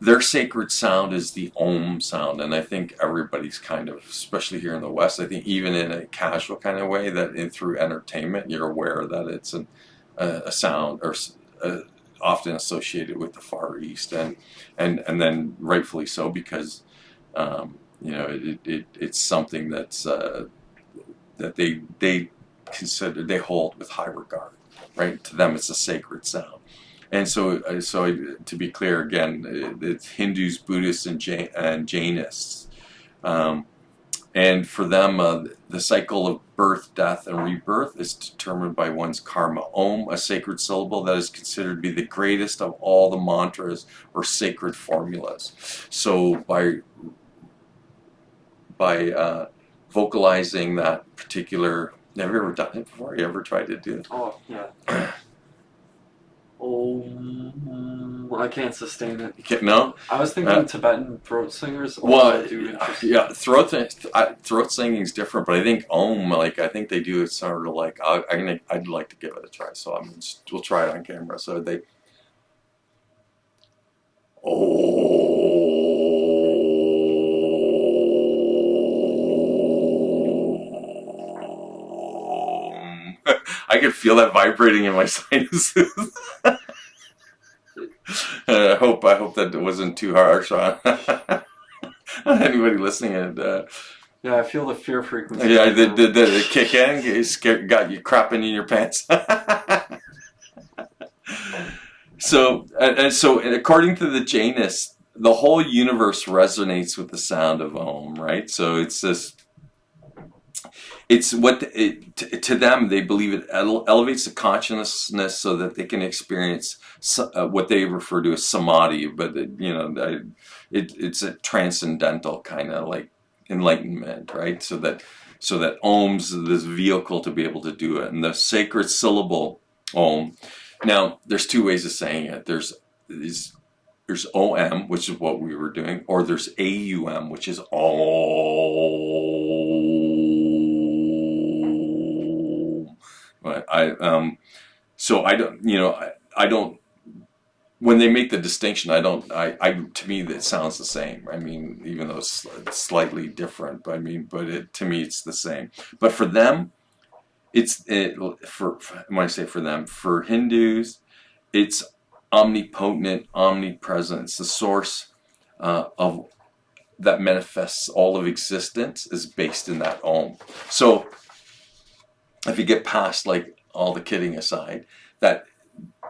their sacred sound is the Om sound, and I think everybody's kind of, especially here in the West, I think even in a casual kind of way, that through entertainment, you're aware that it's a sound or often associated with the Far East, and then rightfully so, because it's something that's that they consider, they hold with high regard, right? To them, it's a sacred sound. And to be clear again, it's Hindus, Buddhists, and Jainists. And for them, the cycle of birth, death, and rebirth is determined by one's karma. Om, a sacred syllable that is considered to be the greatest of all the mantras or sacred formulas. So by vocalizing that particular, have you ever done it before? You ever tried to do it? Oh, yeah. I can't sustain it. No? I was thinking Tibetan throat singers also Well, do interesting. yeah, throat singing is different, but I think Om, like I think they do it sort of like I'd like to give it a try. So we'll try it on camera. So they I could feel that vibrating in my sinuses. I hope that wasn't too harsh on anybody listening. Yeah, I feel the fear frequency. Yeah, the kick in got you crapping in your pants. So according to the Jainists, the whole universe resonates with the sound of Om, right? So it's this. It's to them, they believe it elevates the consciousness so that they can experience what they refer to as samadhi, but it's a transcendental kind of like enlightenment, right? So that Om's this vehicle to be able to do it, and the sacred syllable Om. Now, there's two ways of saying it. There's OM, which is what we were doing, or there's AUM, which is all. But so I don't. When they make the distinction, to me, that sounds the same. I mean, even though it's slightly different, but to me, it's the same. But for them, when I say for them, for Hindus, it's omnipotent, omnipresent. It's the source of that manifests all of existence is based in that Om. So if you get past like all the kidding aside, that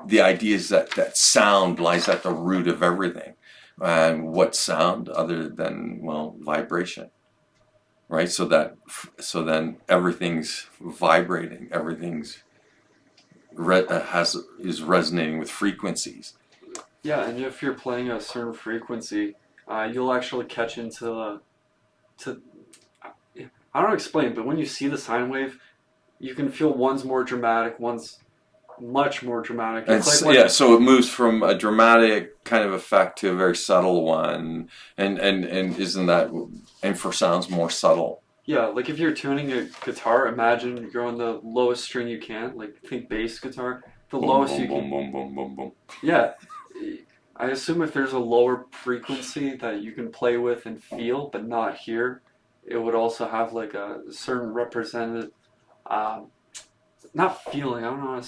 the idea is that sound lies at the root of everything. And what sound other than, well, vibration, right? So then everything's vibrating, everything's is resonating with frequencies. Yeah, and if you're playing a certain frequency, you'll actually catch into I don't explain, but when you see the sine wave, you can feel one's more dramatic, one's much more dramatic. So it moves from a dramatic kind of effect to a very subtle one, and isn't that infrasound's more subtle? Yeah, like if you're tuning a guitar, imagine you're on the lowest string you can, like think bass guitar, the boom, lowest boom, you can. Boom, boom, boom, boom, boom. Yeah, I assume if there's a lower frequency that you can play with and feel, but not hear, it would also have like a certain represented, not feeling. I don't know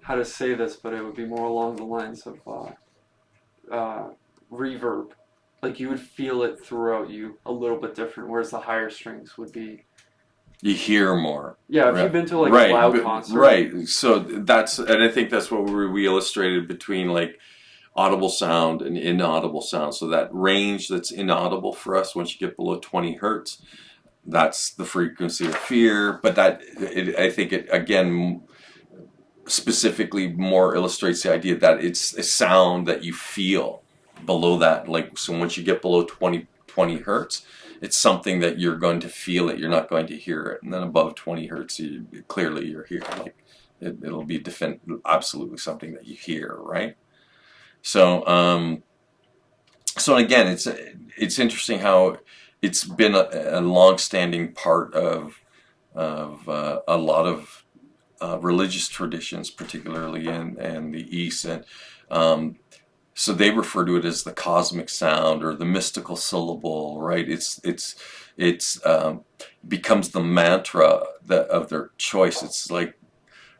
how to say this, but it would be more along the lines of reverb. Like you would feel it throughout you a little bit different, whereas the higher strings would be. You hear more. Yeah, if you've been to like a loud concert. Right. So and I think that's what we illustrated between like audible sound and inaudible sound. So that range that's inaudible for us, once you get below 20 hertz, that's the frequency of fear. But I think it again specifically more illustrates the idea that it's a sound that you feel below that. Like, so once you get below 20 hertz, it's something that you're going to feel it, you're not going to hear it. And then above 20 hertz, clearly you're here. Like it'll be absolutely something that you hear, right? So again, it's interesting how it's been a long-standing part of a lot of religious traditions, particularly in the East, and So they refer to it as the cosmic sound or the mystical syllable, right? It's becomes the mantra of their choice. It's like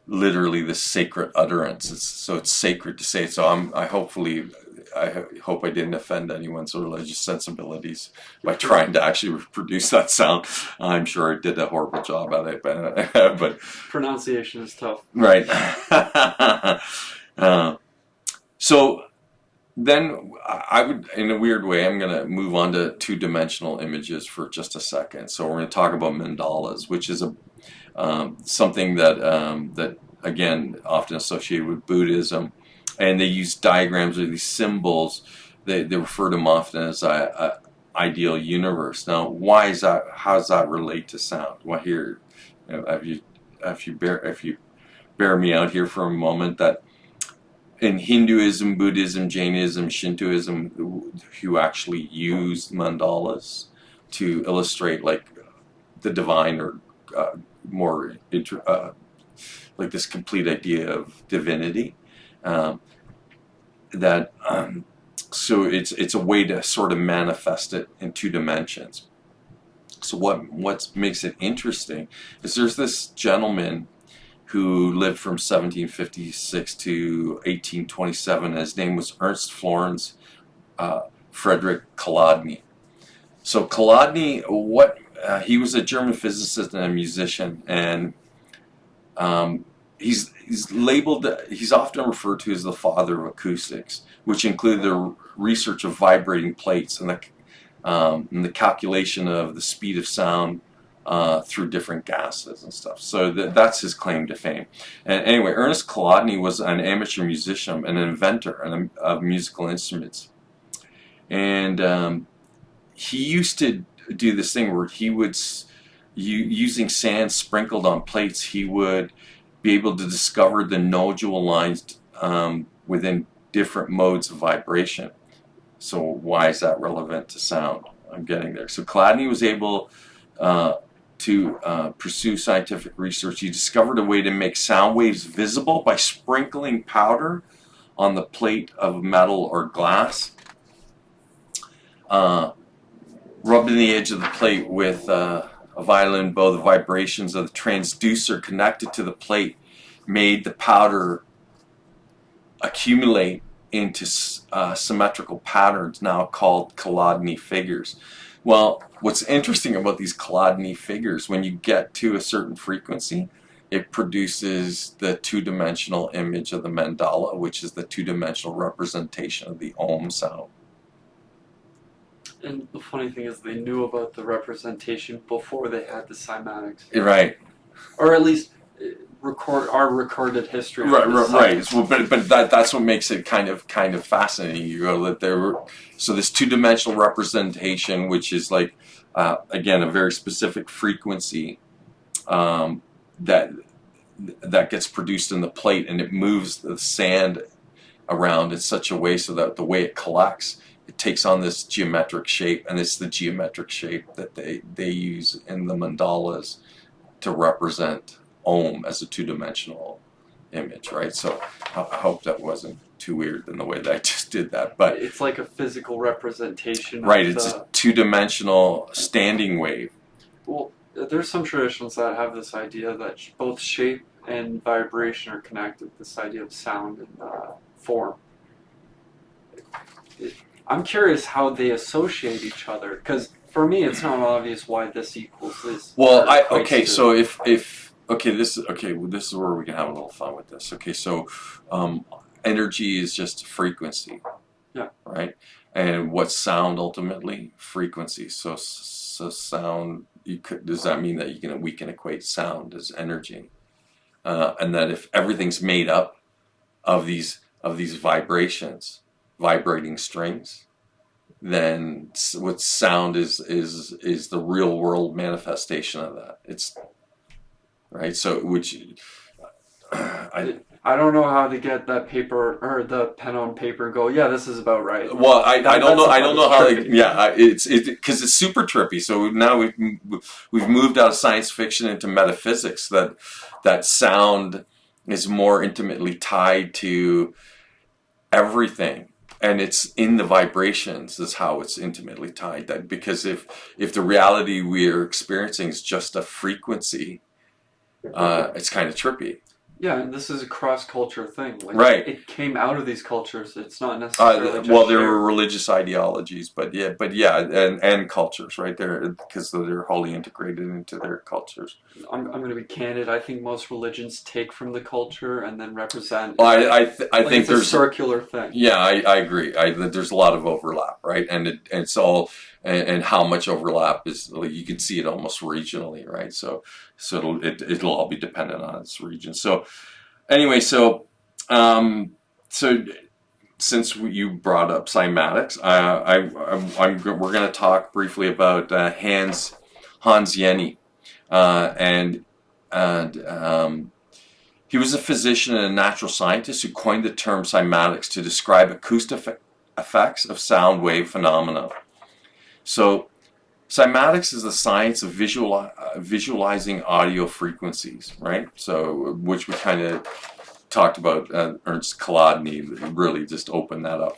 literally the sacred utterance. It's sacred to say it. So I hope I didn't offend anyone's religious sensibilities by trying to actually reproduce that sound. I'm sure I did a horrible job at it, but Pronunciation is tough. right. So then I would, in a weird way, I'm going to move on to two-dimensional images for just a second. So we're going to talk about mandalas, which is something that again often associated with Buddhism, and they use diagrams or these symbols. They refer to them often as a ideal universe. Now, why is that? How does that relate to sound? Well, here, if you bear me out here for a moment, that in Hinduism, Buddhism, Jainism, Shintoism, who actually use mandalas to illustrate like the divine or more like this complete idea of divinity. So it's a way to sort of manifest it in two dimensions. So what makes it interesting is there's this gentleman who lived from 1756 to 1827. His name was Ernst Florenz Frederick Chladni. So Chladni, he was a German physicist and a musician, and he's often referred to as the father of acoustics, which included the research of vibrating plates and the calculation of the speed of sound through different gases and stuff. So that's his claim to fame. And anyway, Ernest Chladni was an amateur musician, an inventor of musical instruments. And he used to do this thing where he would, using sand sprinkled on plates, he would be able to discover the nodule lines within different modes of vibration. So why is that relevant to sound? I'm getting there. So Chladni was able to pursue scientific research. He discovered a way to make sound waves visible by sprinkling powder on the plate of metal or glass, rubbing the edge of the plate with a violin bow. The vibrations of the transducer connected to the plate made the powder accumulate into symmetrical patterns now called Chladni figures. Well, what's interesting about these Chladni figures, when you get to a certain frequency, it produces the two-dimensional image of the mandala, which is the two-dimensional representation of the Om sound. And the funny thing is they knew about the representation before they had the cymatics. Right. Or at least recorded history. Right. Well, but that's what makes it kind of fascinating. You go that so this two-dimensional representation, which is like again a very specific frequency that gets produced in the plate, and it moves the sand around in such a way so that the way it collects, it takes on this geometric shape, and it's the geometric shape that they use in the mandalas to represent Om as a two-dimensional image, right? So I hope that wasn't too weird in the way that I just did that, but it's like a physical representation. Right, it's a two-dimensional standing wave. Well, there's some traditions that have this idea that both shape and vibration are connected. This idea of sound and form. I'm curious how they associate each other, because for me, it's not obvious why this equals this. Well, so if this is where we can have a little fun with this. Okay, so energy is just frequency. Yeah. Right, and what's sound ultimately? Frequency. So sound. Does that mean that we can equate sound as energy, and that if everything's made up of these vibrations, vibrating strings, then what sound is the real world manifestation of that. It's right. So I don't know how to get that paper or the pen on paper go. Yeah, this is about right. Well, I don't know how. It's because it's super trippy. So now we've moved out of science fiction into metaphysics. That sound is more intimately tied to everything. and it's in the vibrations is how it's intimately tied. That because if the reality we're experiencing is just a frequency, it's kind of trippy. Yeah, and this is a cross-culture thing. Like, Right. it came out of these cultures. It's not necessarily just Well, there were shared. religious ideologies, but yeah, and cultures, right there, because they're wholly integrated into their cultures. I'm going to be candid. I think most religions take from the culture and then represent. Well, I Like think it's a there's circular thing. yeah, I agree. There's a lot of overlap, right? And it's all and how much overlap is like, you can see it almost regionally, right? So it'll all be dependent on its region. So anyway, so since you brought up cymatics, we're going to talk briefly about Hans Jenny, and he was a physician and a natural scientist who coined the term cymatics to describe acoustic effects of sound wave phenomena. So, cymatics is the science of visualizing audio frequencies, right? So, which we kind of talked about. Ernst Chladni really just opened that up,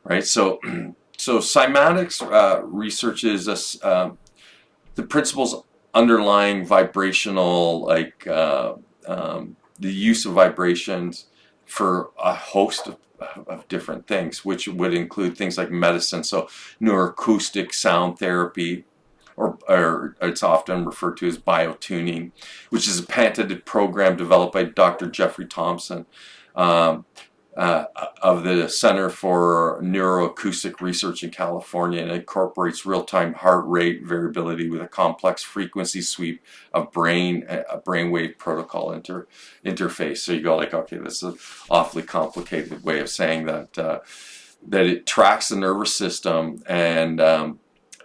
right? So, cymatics researches the principles underlying vibrational, like the use of vibrations for a host of different things, which would include things like medicine, so neuroacoustic sound therapy, or it's often referred to as biotuning, which is a patented program developed by Dr. Jeffrey Thompson um, of the Center for Neuroacoustic Research in California, and incorporates real-time heart rate variability with a complex frequency sweep of a brainwave protocol interface. So you go like, okay, this is an awfully complicated way of saying that that it tracks the nervous system and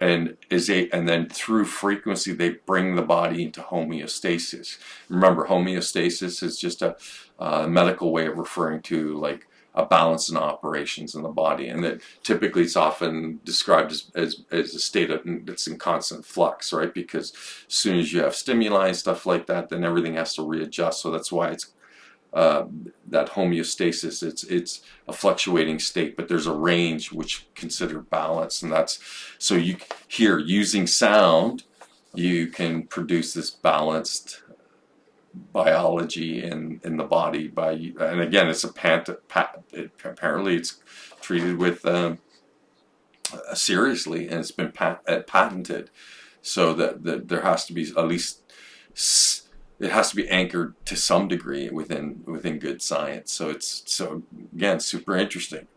then through frequency they bring the body into homeostasis. Remember, homeostasis is just a medical way of referring to like a balance in operations in the body, and that typically it's often described as a state that's in constant flux, right? Because as soon as you have stimuli and stuff like that, then everything has to readjust. So that's why it's that homeostasis. It's a fluctuating state, but there's a range which consider balance, and that's so you here using sound, you can produce this balanced biology in the body by, and again, it's apparently it's treated with seriously, and it's been patented, so that there has to be at least. It has to be anchored to some degree within good science. So again, super interesting.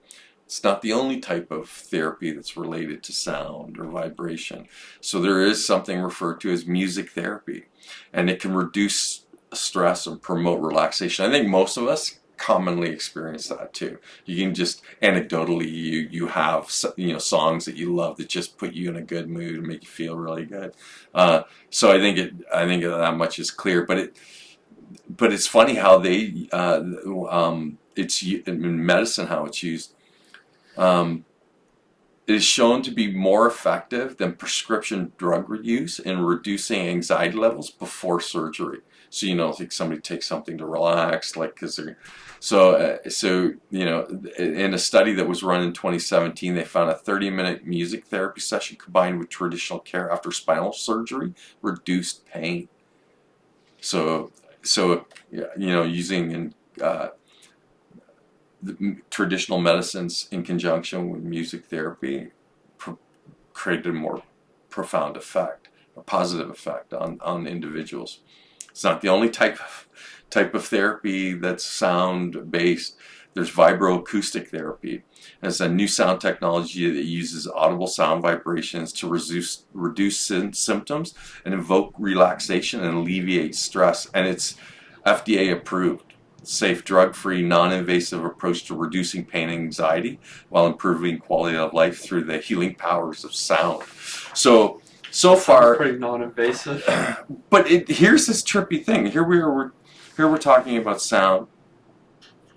It's not the only type of therapy that's related to sound or vibration. So there is something referred to as music therapy, and it can reduce stress and promote relaxation. I think most of us commonly experience that too. You can just anecdotally you have songs that you love that just put you in a good mood and make you feel really good. So I think that much is clear. But it's funny how they it's in medicine how it's used. It is shown to be more effective than prescription drug use in reducing anxiety levels before surgery. So like somebody takes something to relax, like because they're so in a study that was run in 2017, they found a 30-minute music therapy session combined with traditional care after spinal surgery reduced pain. So using the traditional medicines in conjunction with music therapy created a more profound effect, a positive effect on individuals. It's not the only type of therapy that's sound based. There's vibroacoustic therapy. It's a new sound technology that uses audible sound vibrations to reduce symptoms and evoke relaxation and alleviate stress. And it's FDA approved. Safe, drug-free, non-invasive approach to reducing pain and anxiety while improving quality of life through the healing powers of sound. So far, pretty non-invasive. But here's this trippy thing. Here we're talking about sound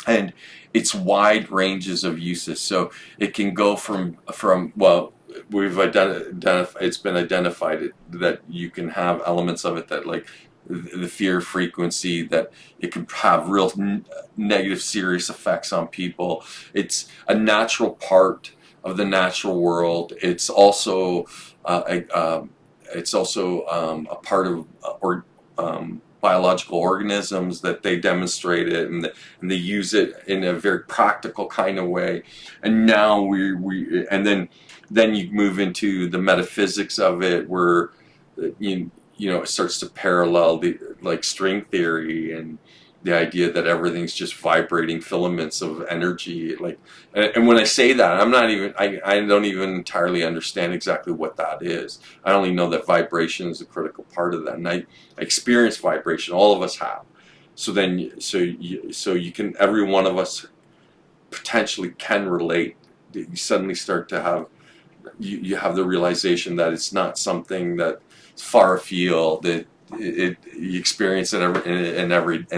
and its wide ranges of uses. So it can go from well, we've it's been identified that you can have elements of it that like the fear frequency, that it can have real negative, serious effects on people. It's a natural part of the natural world. It's also a part of biological organisms that they demonstrate it, and they use it in a very practical kind of way. And now we and then you move into the metaphysics of it, where you know it starts to parallel the like string theory and the idea that everything's just vibrating filaments of energy. Like, and when I say that, I don't even entirely understand exactly what that is. I only know that vibration is a critical part of that, and I experience vibration. All of us have. So you can, every one of us potentially can relate. You suddenly start to have, you have the realization that it's not something that's far afield. That you experience it in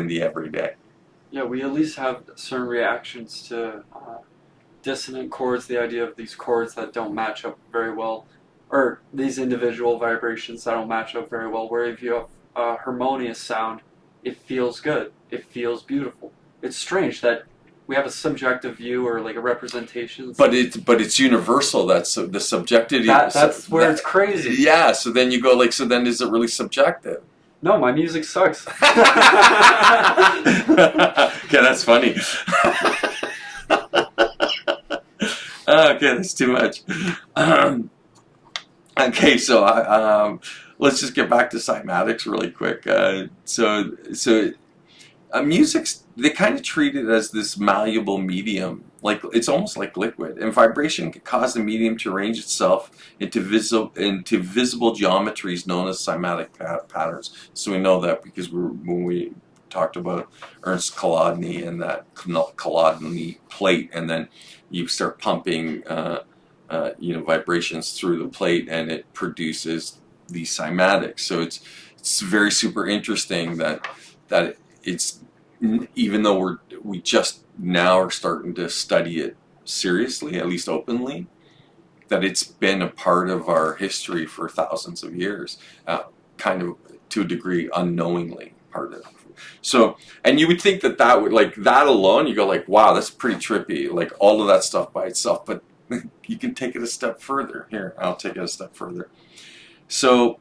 the everyday. Yeah, we at least have certain reactions to dissonant chords, the idea of these chords that don't match up very well, or these individual vibrations that don't match up very well, where if you have a harmonious sound, it feels good, it feels beautiful. It's strange that we have a subjective view or like a representation. But it's universal. That's the subjectivity. That's where it's crazy. Yeah. So then you go like, so then is it really subjective? No, my music sucks. Okay, that's funny. Okay, that's too much. Okay, so let's just get back to cymatics really quick. Music's, they kind of treat it as this malleable medium, like it's almost like liquid, and vibration can cause the medium to arrange itself into visible geometries known as cymatic patterns. So we know that because when we talked about Ernst Chladni and that Chladni plate, and then you start pumping vibrations through the plate, and it produces these cymatics. So it's very super interesting that it's, even though we just now are starting to study it seriously, at least openly, that it's been a part of our history for thousands of years, kind of to a degree unknowingly part of it. So, and you would think that would, like that alone, you go like, wow, that's pretty trippy, like all of that stuff by itself, but you can take it a step further. Here, I'll take it a step further. So,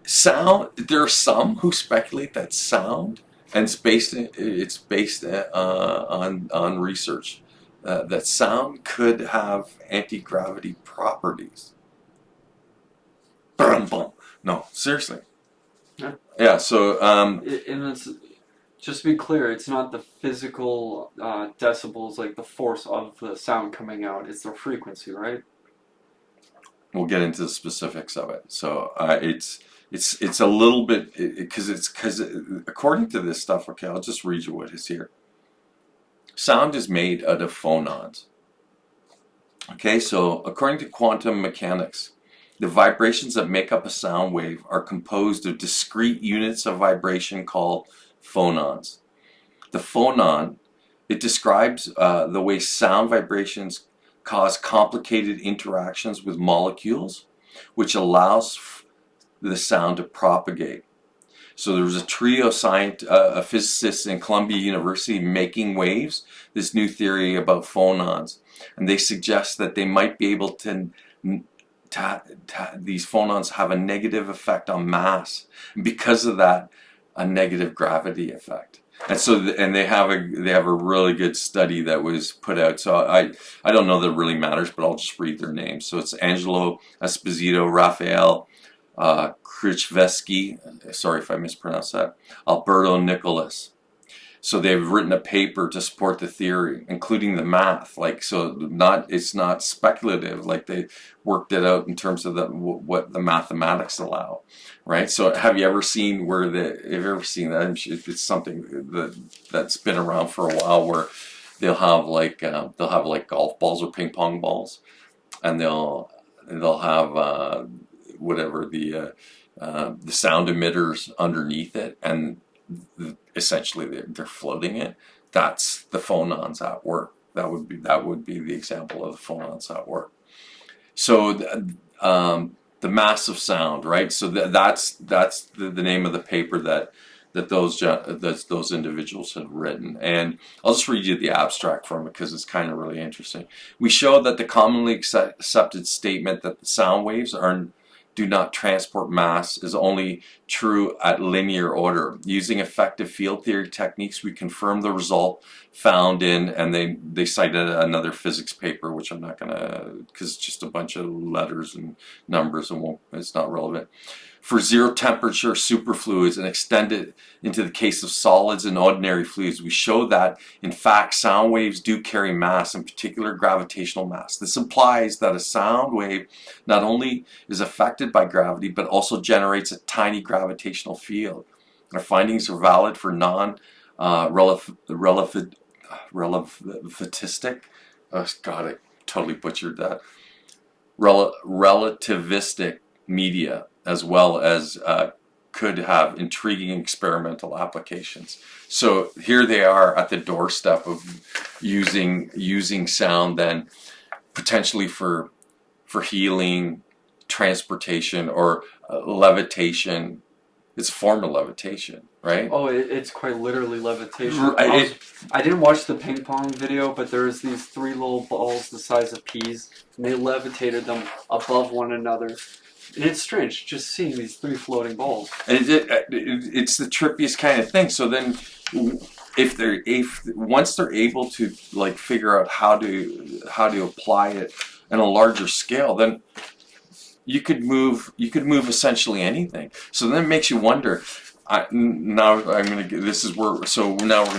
sound, there are some who speculate that sound, and it's based on research, that sound could have anti-gravity properties. No, seriously. Yeah. So and it's, just to be clear, it's not the physical decibels, like the force of the sound coming out. It's the frequency, right? We'll get into the specifics of it. So it's a little bit, because according to this stuff. Okay, I'll just read you what is here. Sound is made out of phonons. Okay, so according to quantum mechanics, the vibrations that make up a sound wave are composed of discrete units of vibration called phonons. The phonon, it describes the way sound vibrations cause complicated interactions with molecules, which allows the sound to propagate. So there was a trio of physicists in Columbia University making waves, this new theory about phonons, and they suggest that they might be able to these phonons have a negative effect on mass, and because of that, a negative gravity effect. And so, and they have a really good study that was put out. So I don't know that it really matters, but I'll just read their names. So it's Angelo Esposito, Raphael Krzyzewski, sorry if I mispronounced that, Alberto Nicolas. So they've written a paper to support the theory, including the math. Like, so it's not speculative. Like, they worked it out in terms of what the mathematics allow, right? So have you ever seen have you ever seen that? It's something that's been around for a while, where they'll have like golf balls or ping pong balls, and they'll have whatever the sound emitters underneath it, and essentially they're floating it. That's the phonons at work. That would be the example of the phonons at work. So the massive sound, right? So that's the name of the paper that those individuals had written. And I'll just read you the abstract from it because it's kind of really interesting. We show that the commonly accepted statement that the sound waves do not transport mass is only true at linear order. Using effective field theory techniques, we confirm the result found in, and they cited another physics paper, which I'm not gonna, because it's just a bunch of letters and numbers and it's not relevant. For zero temperature superfluids and extended into the case of solids and ordinary fluids, we show that in fact sound waves do carry mass, in particular gravitational mass. This implies that a sound wave not only is affected by gravity but also generates a tiny gravitational field. Our findings are valid for relativistic, oh god, I totally butchered that, relativistic media, as well as could have intriguing experimental applications. So here they are at the doorstep of using sound then potentially for healing, transportation, or levitation. It's a form of levitation, right? Oh, it's quite literally levitation. I didn't watch the ping pong video, but there's these 3 little balls the size of peas, and they levitated them above one another. And it's strange just seeing these 3 floating balls. It's the trippiest kind of thing. So then, once they're able to like figure out how to apply it on a larger scale, then you could move essentially anything. So then it makes you wonder. Now we're gonna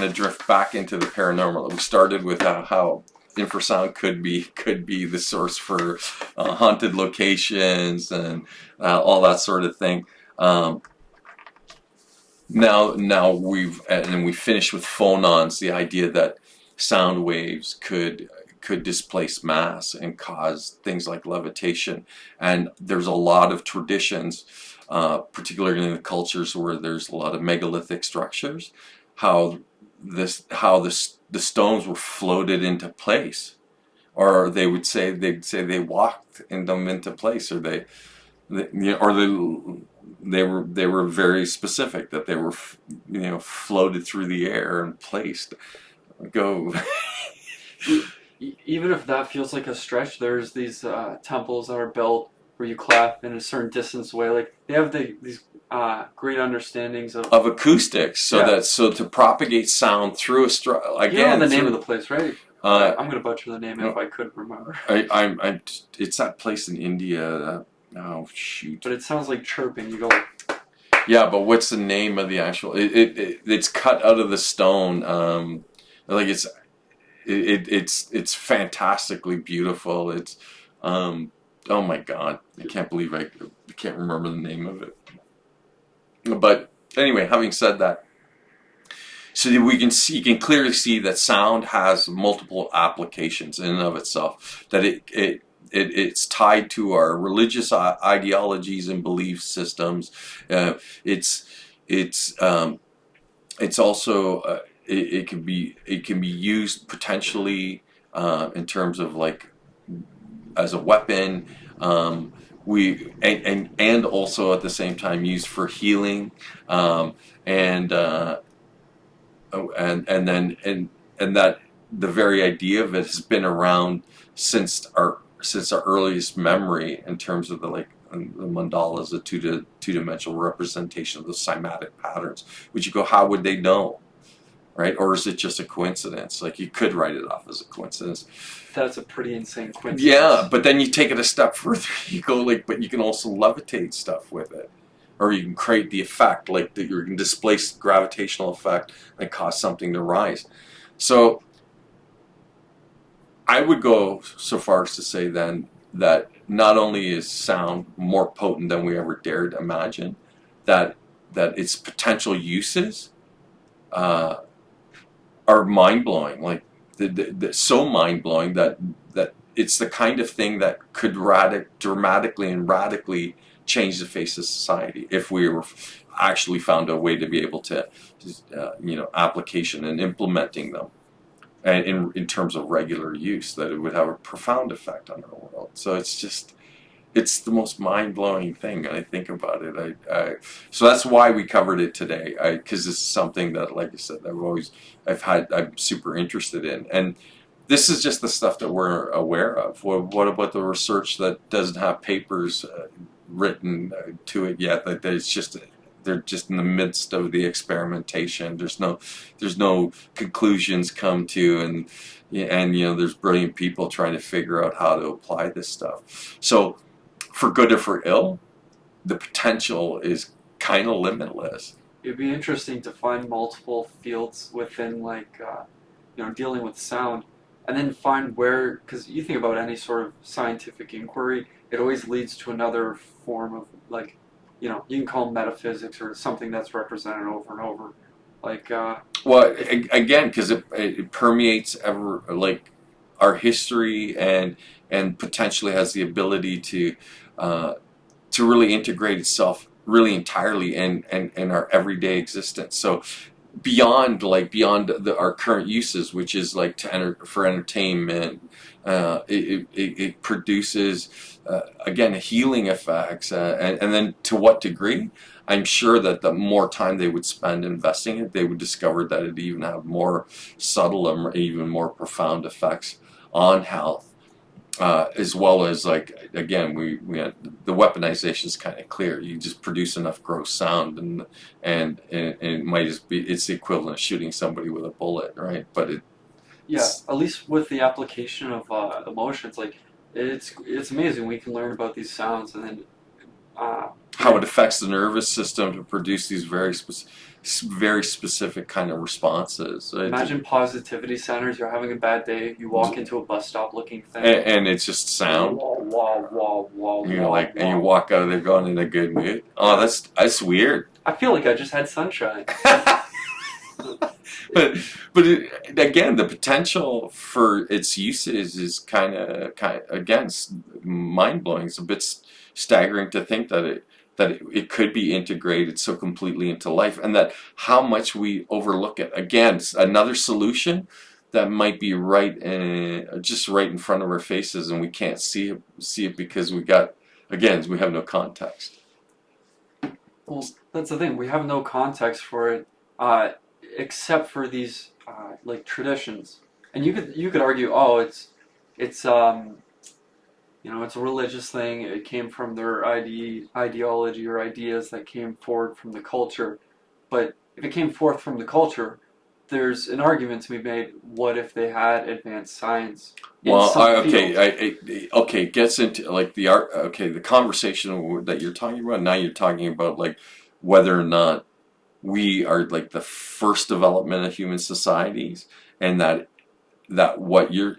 drift back into the paranormal. We started with how infrasound could be the source for haunted locations and all that sort of thing. Now we finished with phonons, the idea that sound waves could displace mass and cause things like levitation. And there's a lot of traditions, particularly in the cultures where there's a lot of megalithic structures, how the stones were floated into place, or they'd say they walked them into place, or they were very specific that they were floated through the air and placed. Even if that feels like a stretch, there's these temples that are built where you clap in a certain distance away. Like they have these great understandings of acoustics, so to propagate sound through again. You know the name of the place, right? I'm gonna butcher the name if I could remember. It's that place in India. Oh shoot! But it sounds like chirping. You go. Yeah, but what's the name of the actual? It's cut out of the stone. Like it's fantastically beautiful. It's oh my god! I can't believe I can't remember the name of it. But anyway, having said that, so you can clearly see that sound has multiple applications in and of itself. That it's tied to our religious ideologies and belief systems. It's also it can be used potentially in terms of like as a weapon. And also at the same time used for healing, and that the very idea of it has been around since our earliest memory in terms of the mandalas, the two-dimensional representation of the cymatic patterns. Which you go, how would they know? Right? Or is it just a coincidence? Like you could write it off as a coincidence. That's a pretty insane coincidence. Yeah, but then you take it a step further. You go but you can also levitate stuff with it, or you can create the effect, like that you can displace gravitational effect and cause something to rise. So I would go so far as to say then that not only is sound more potent than we ever dared imagine, that its potential uses are mind-blowing, like so mind-blowing that it's the kind of thing that could dramatically and radically change the face of society if we were actually found a way to be able to application and implementing them, and in terms of regular use, that it would have a profound effect on our world. So it's just it's the most mind-blowing thing. I think about it. So that's why we covered it today. Because it's something that, like I said, I'm super interested in. And this is just the stuff that we're aware of. What about the research that doesn't have papers written to it yet? That they're just in the midst of the experimentation. There's no conclusions come to, and there's brilliant people trying to figure out how to apply this stuff. So, for good or for ill, the potential is kind of limitless. It'd be interesting to find multiple fields within, like, dealing with sound, and then find where, because you think about any sort of scientific inquiry, it always leads to another form of, like, you can call metaphysics or something that's represented over and over. Like, Well, again, because it permeates like our history, and potentially has the ability to really integrate itself really entirely in our everyday existence. So beyond our current uses, which is like for entertainment, it produces again healing effects, and then to what degree? I'm sure that the more time they would spend investing it, they would discover that it even have more subtle and even more profound effects on health, as well as, like, again, we had, the weaponization is kind of clear. You just produce enough gross sound, and it might just be, it's the equivalent of shooting somebody with a bullet, right? But yeah, at least with the application of emotions, like, it's amazing we can learn about these sounds, and then how it affects the nervous system to produce these very specific kind of responses. imagine positivity centers. You're having a bad day. You walk into a bus stop looking thing, and it's just sound. Wah, wah, wah, wah, You're wah, like, and you wah. walk out of there going in a good mood. Oh, that's weird. I feel like I just had sunshine. but again, the potential for its uses is kind of again mind blowing. It's a bit staggering to think that it could be integrated so completely into life, and that how much we overlook it. Again, another solution that might be just right in front of our faces, and we can't see it because we have no context. Well, that's the thing. We have no context for it, except for these like traditions. And you could argue, oh, it's it's a religious thing. It came from their ideology or ideas that came forward from the culture. But if it came forth from the culture, there's an argument to be made. What if they had advanced science in Well, some field? okay, it gets into like the art. Okay, the conversation that you're talking about now, you're talking about like whether or not we are like the first development of human societies, and that what you're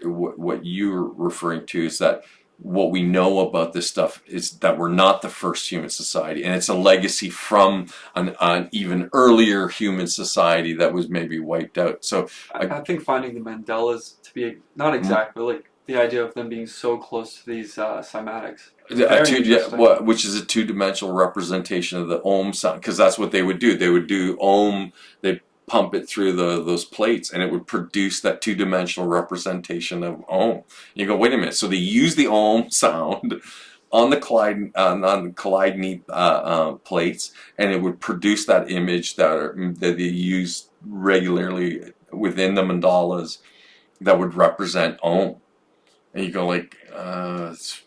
referring to is that what we know about this stuff is that we're not the first human society, and it's a legacy from an even earlier human society that was maybe wiped out. So I think finding the Mandalas to be not exactly like the idea of them being so close to these cymatics. which is a two-dimensional representation of the ohm sound, because that's what they would do. They would do ohm. They pump it through those plates, and it would produce that two-dimensional representation of ohm. You go, wait a minute. So they use the ohm sound on the collide plates, and it would produce that image that they use regularly within the mandalas that would represent ohm. And you go like, it's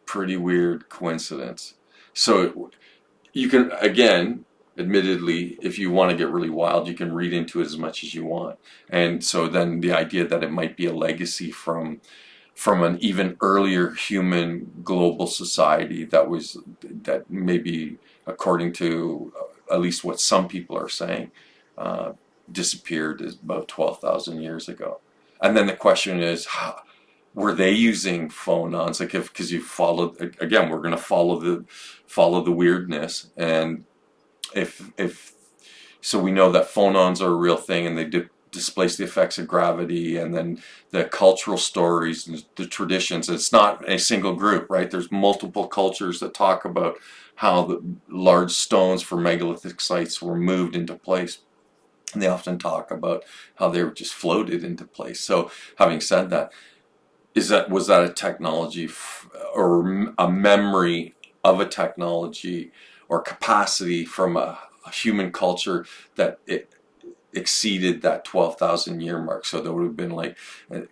pretty weird coincidence. So you can, again, admittedly, if you want to get really wild, you can read into it as much as you want. And so then the idea that it might be a legacy from an even earlier human global society that maybe, according to at least what some people are saying, disappeared about 12,000 years ago. And then the question is, were they using phonons? Like, because you followed, again, we're going to follow the weirdness, and if so, we know that phonons are a real thing, and they displace the effects of gravity, and then the cultural stories and the traditions. It's not a single group, right? There's multiple cultures that talk about how the large stones for megalithic sites were moved into place. And they often talk about how they were just floated into place. So, having said that, was that a technology or a memory of a technology or capacity from a human culture that it exceeded that 12,000 year mark? So there would have been like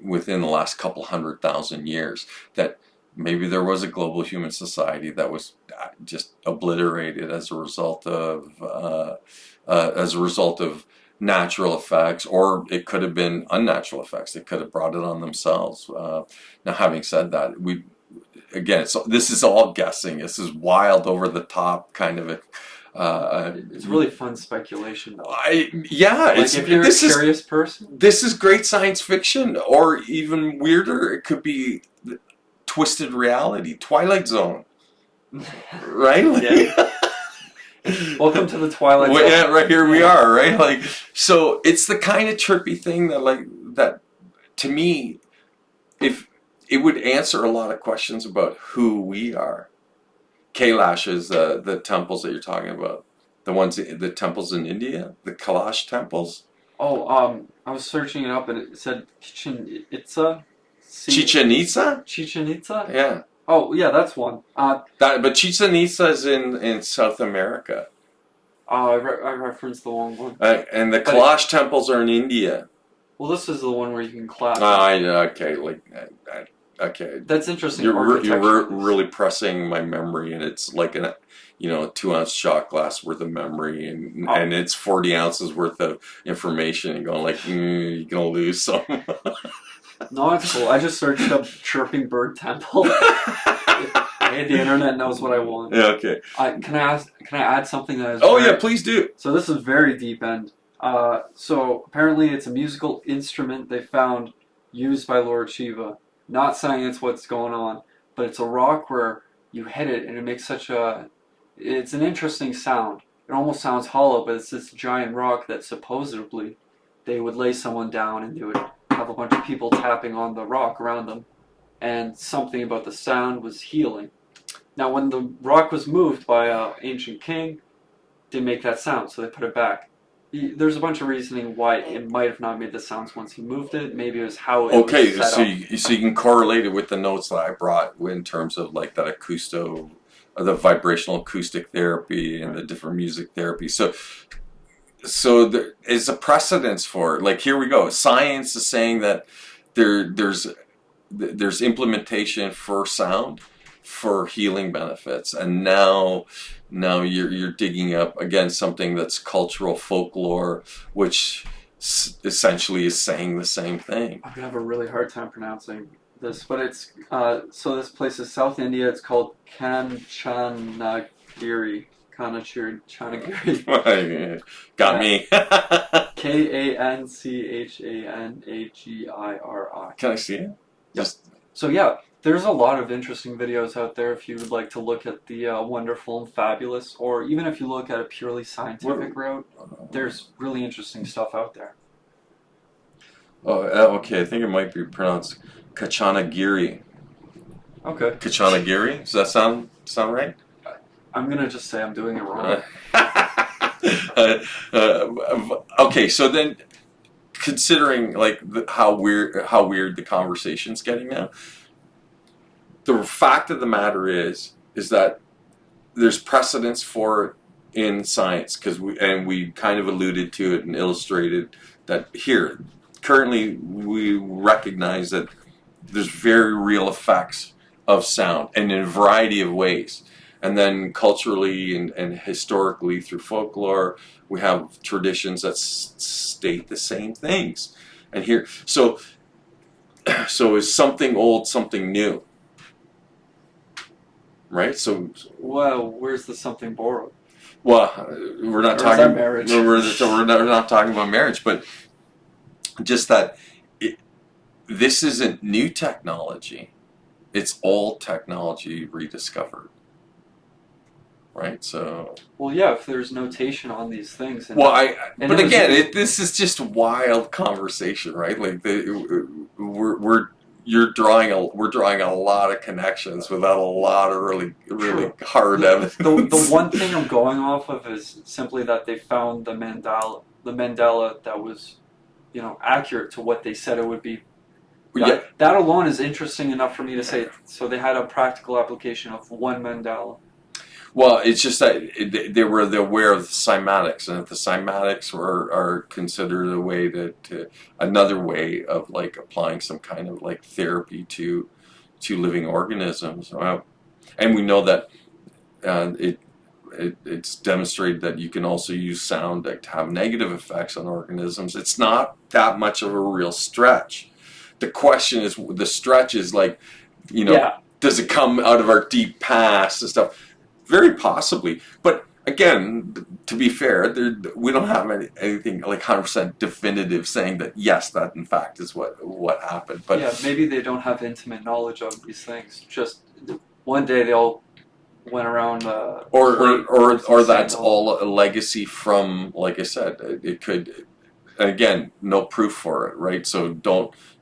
within the last couple 100,000 years that maybe there was a global human society that was just obliterated as a result of natural effects, or it could have been unnatural effects. They could have brought it on themselves. Now, having said that, this is all guessing. This is wild, over the top kind of a. It's really fun speculation, though. It's if you're a curious person. This is great science fiction, or even weirder, it could be twisted reality, Twilight Zone, right? Yeah. Welcome to the Twilight Zone. Yeah, right here we are, right? Like, so it's the kind of trippy thing that to me, if it would answer a lot of questions about who we are. Kailash is the temples that you're talking about, the temples in India, the Kailash temples. Oh, I was searching it up and it said Chichen Itza. Chichen Itza? Chichen Itza? Yeah. Oh, yeah, that's one. But Chichen Itza is in South America. I referenced the wrong one. And the Kailash temples are in India. Well, this is the one where you can clap. Okay. That's interesting. You're really pressing my memory, and it's like a 2-ounce shot glass worth of memory, and it's 40 ounces worth of information, and going like, you're gonna lose some. No, it's cool. I just searched up chirping bird temple. Hey, the internet knows what I want. Yeah, okay. Can I add something that is? Yeah, please do. So this is very deep end. So apparently it's a musical instrument they found used by Lord Shiva. Not saying it's what's going on, but it's a rock where you hit it and it makes it's an interesting sound. It almost sounds hollow, but it's this giant rock that supposedly they would lay someone down and they would have a bunch of people tapping on the rock around them, and something about the sound was healing. Now, when the rock was moved by an ancient king, didn't make that sound, so they put it back. There's a bunch of reasoning why it might have not made the sounds once he moved it. Maybe it was how it was set up. So you can correlate it with the notes that I brought in terms of like that the vibrational acoustic therapy and the different music therapy. So there is a precedence for it. Like, here we go. Science is saying that there's implementation for sound for healing benefits, and now you're digging up again something that's cultural folklore, which essentially is saying the same thing. I'm gonna have a really hard time pronouncing this, but it's so this place is South India. It's called Kanchanagiri. Got me. Kanchanagiri. Can I see it? Yes. So yeah, there's a lot of interesting videos out there if you would like to look at the wonderful and fabulous, or even if you look at a purely scientific route, there's really interesting stuff out there. Oh, okay. I think it might be pronounced Kanchanagiri. Okay. Kanchanagiri? Does that sound right? I'm gonna just say I'm doing it wrong. Okay, so then, considering like how weird the conversation's getting now, the fact of the matter is that there's precedence for it in science, because we kind of alluded to it and illustrated that here. Currently, we recognize that there's very real effects of sound, and in a variety of ways. And then culturally and historically through folklore, we have traditions that state the same things. And here, so is something old something new, right? So, well, where's the something borrowed? Well, we're not talking marriage. We're not talking about marriage, but just that this isn't new technology; it's old technology rediscovered. Right, so. Well, yeah, if there's notation on these things. This is just wild conversation, right? Like we're drawing a lot of connections without a lot of really hard evidence. The one thing I'm going off of is simply that they found the mandala that was, accurate to what they said it would be Yeah. That alone is interesting enough for me to say. So they had a practical application of one mandala. Well, it's just that they were aware of the cymatics, and if the cymatics are considered a way to another way of like applying some kind of like therapy to living organisms. And we know that it's demonstrated that you can also use sound to have negative effects on organisms. It's not that much of a real stretch. The question is, the stretch is like, Yeah. does it come out of our deep past and stuff? Very possibly. But again, to be fair, we don't have anything like 100% definitive saying that yes, that in fact is what happened. But Yeah, maybe they don't have intimate knowledge of these things. Just one day they all went around or that's all a legacy from, like I said, it could. Again, no proof for it, right? So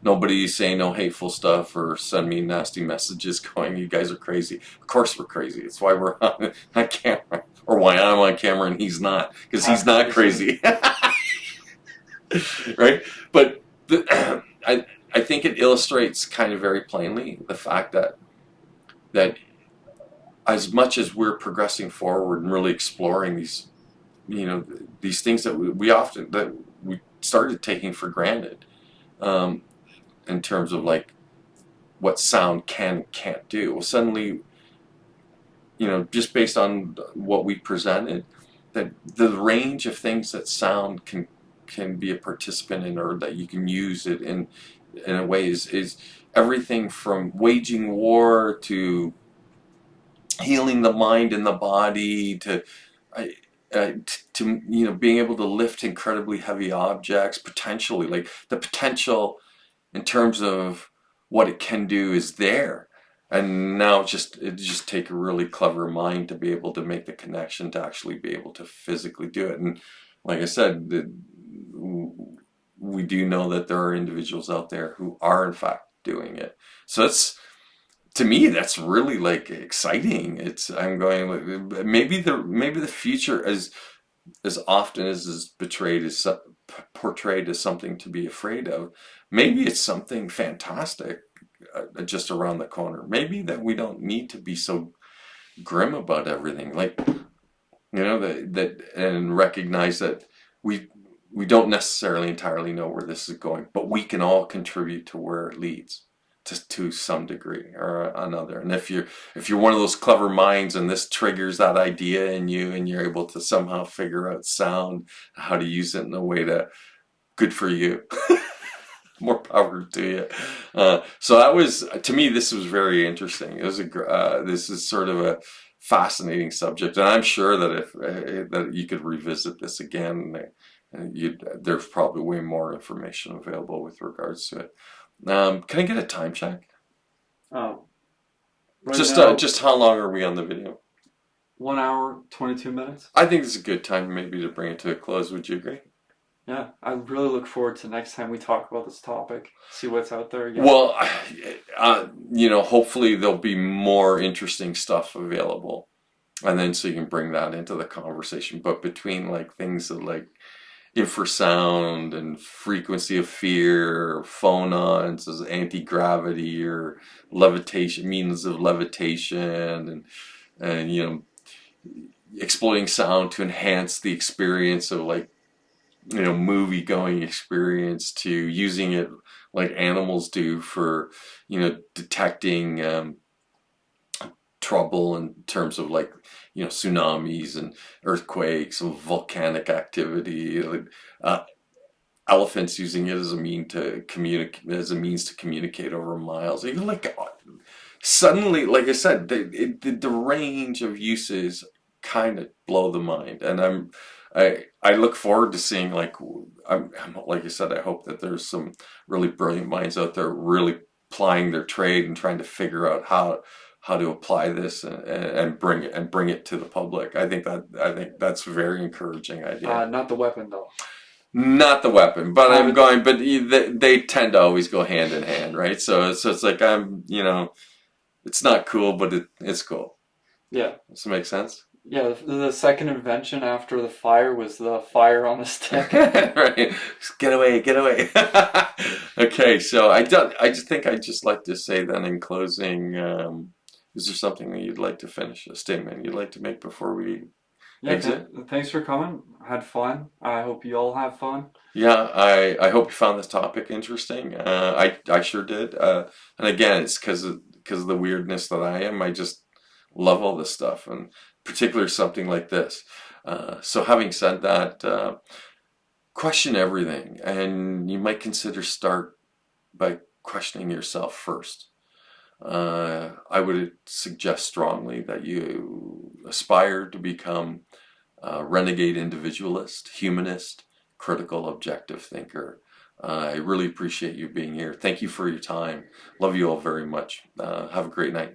nobody say no hateful stuff or send me nasty messages going, you guys are crazy. Of course we're crazy. It's why we're on camera, or why I'm on camera and he's not, because he's not crazy. Right? But I think it illustrates kind of very plainly the fact that as much as we're progressing forward and really exploring these things that we started taking for granted, in terms of like what sound can and can't do. Well, suddenly, just based on what we presented, that the range of things that sound can be a participant in, or that you can use it in a way is everything from waging war to healing the mind and the body to being able to lift incredibly heavy objects, potentially. Like the potential in terms of what it can do is there, and now it just take a really clever mind to be able to make the connection to actually be able to physically do it. And like I said, we do know that there are individuals out there who are in fact doing it. So it's, to me, that's really like exciting. I'm going, maybe the future, as often as is portrayed as something to be afraid of, maybe it's something fantastic, just around the corner. Maybe that we don't need to be so grim about everything, like that and recognize that we don't necessarily entirely know where this is going, but we can all contribute to where it leads to some degree or another. And if you're one of those clever minds and this triggers that idea in you and you're able to somehow figure out sound, how to use it in a way that good for you. More power to you. So that was, to me, this was very interesting. It was this is sort of a fascinating subject, and I'm sure that if that you could revisit this again, there's probably way more information available with regards to it. Can I get a time check? Right Just now, just how long are we on the video? 1 hour, 22 minutes. I think it's a good time maybe to bring it to a close. Would you agree? Yeah, I really look forward to next time we talk about this topic, see what's out there again. Well, hopefully there'll be more interesting stuff available, and then so you can bring that into the conversation. But between like things that like infrasound and frequency of fear, or phonons as anti-gravity, or levitation, means of levitation, and exploiting sound to enhance the experience of like movie going experience, to using it like animals do for detecting trouble in terms of like tsunamis and earthquakes and volcanic activity, elephants using it as a means to communicate over miles. Suddenly, like I said, the range of uses kind of blow the mind, and I look forward to seeing like like I said, I hope that there's some really brilliant minds out there really plying their trade and trying to figure out how to apply this and bring it to the public. I think that's a very encouraging idea. Not the weapon though. Not the weapon, but but they tend to always go hand in hand, right? So it's like it's not cool, but it's cool. Yeah. Does it make sense? Yeah, the second invention after the fire was the fire on the stick. Right. Get away. Okay, so I just think I'd just like to say then in closing, is there something that you'd like to finish, a statement you'd like to make before we Yeah, exit? thanks for coming. Had fun. I hope you all have fun. Yeah, I hope you found this topic interesting. I sure did. And again, it's because of the weirdness that I am. I just love all this stuff, and particularly something like this. So having said that, question everything, and you might consider start by questioning yourself first. I would suggest strongly that you aspire to become a renegade individualist, humanist, critical, objective thinker. I really appreciate you being here. Thank you for your time. Love you all very much. Have a great night.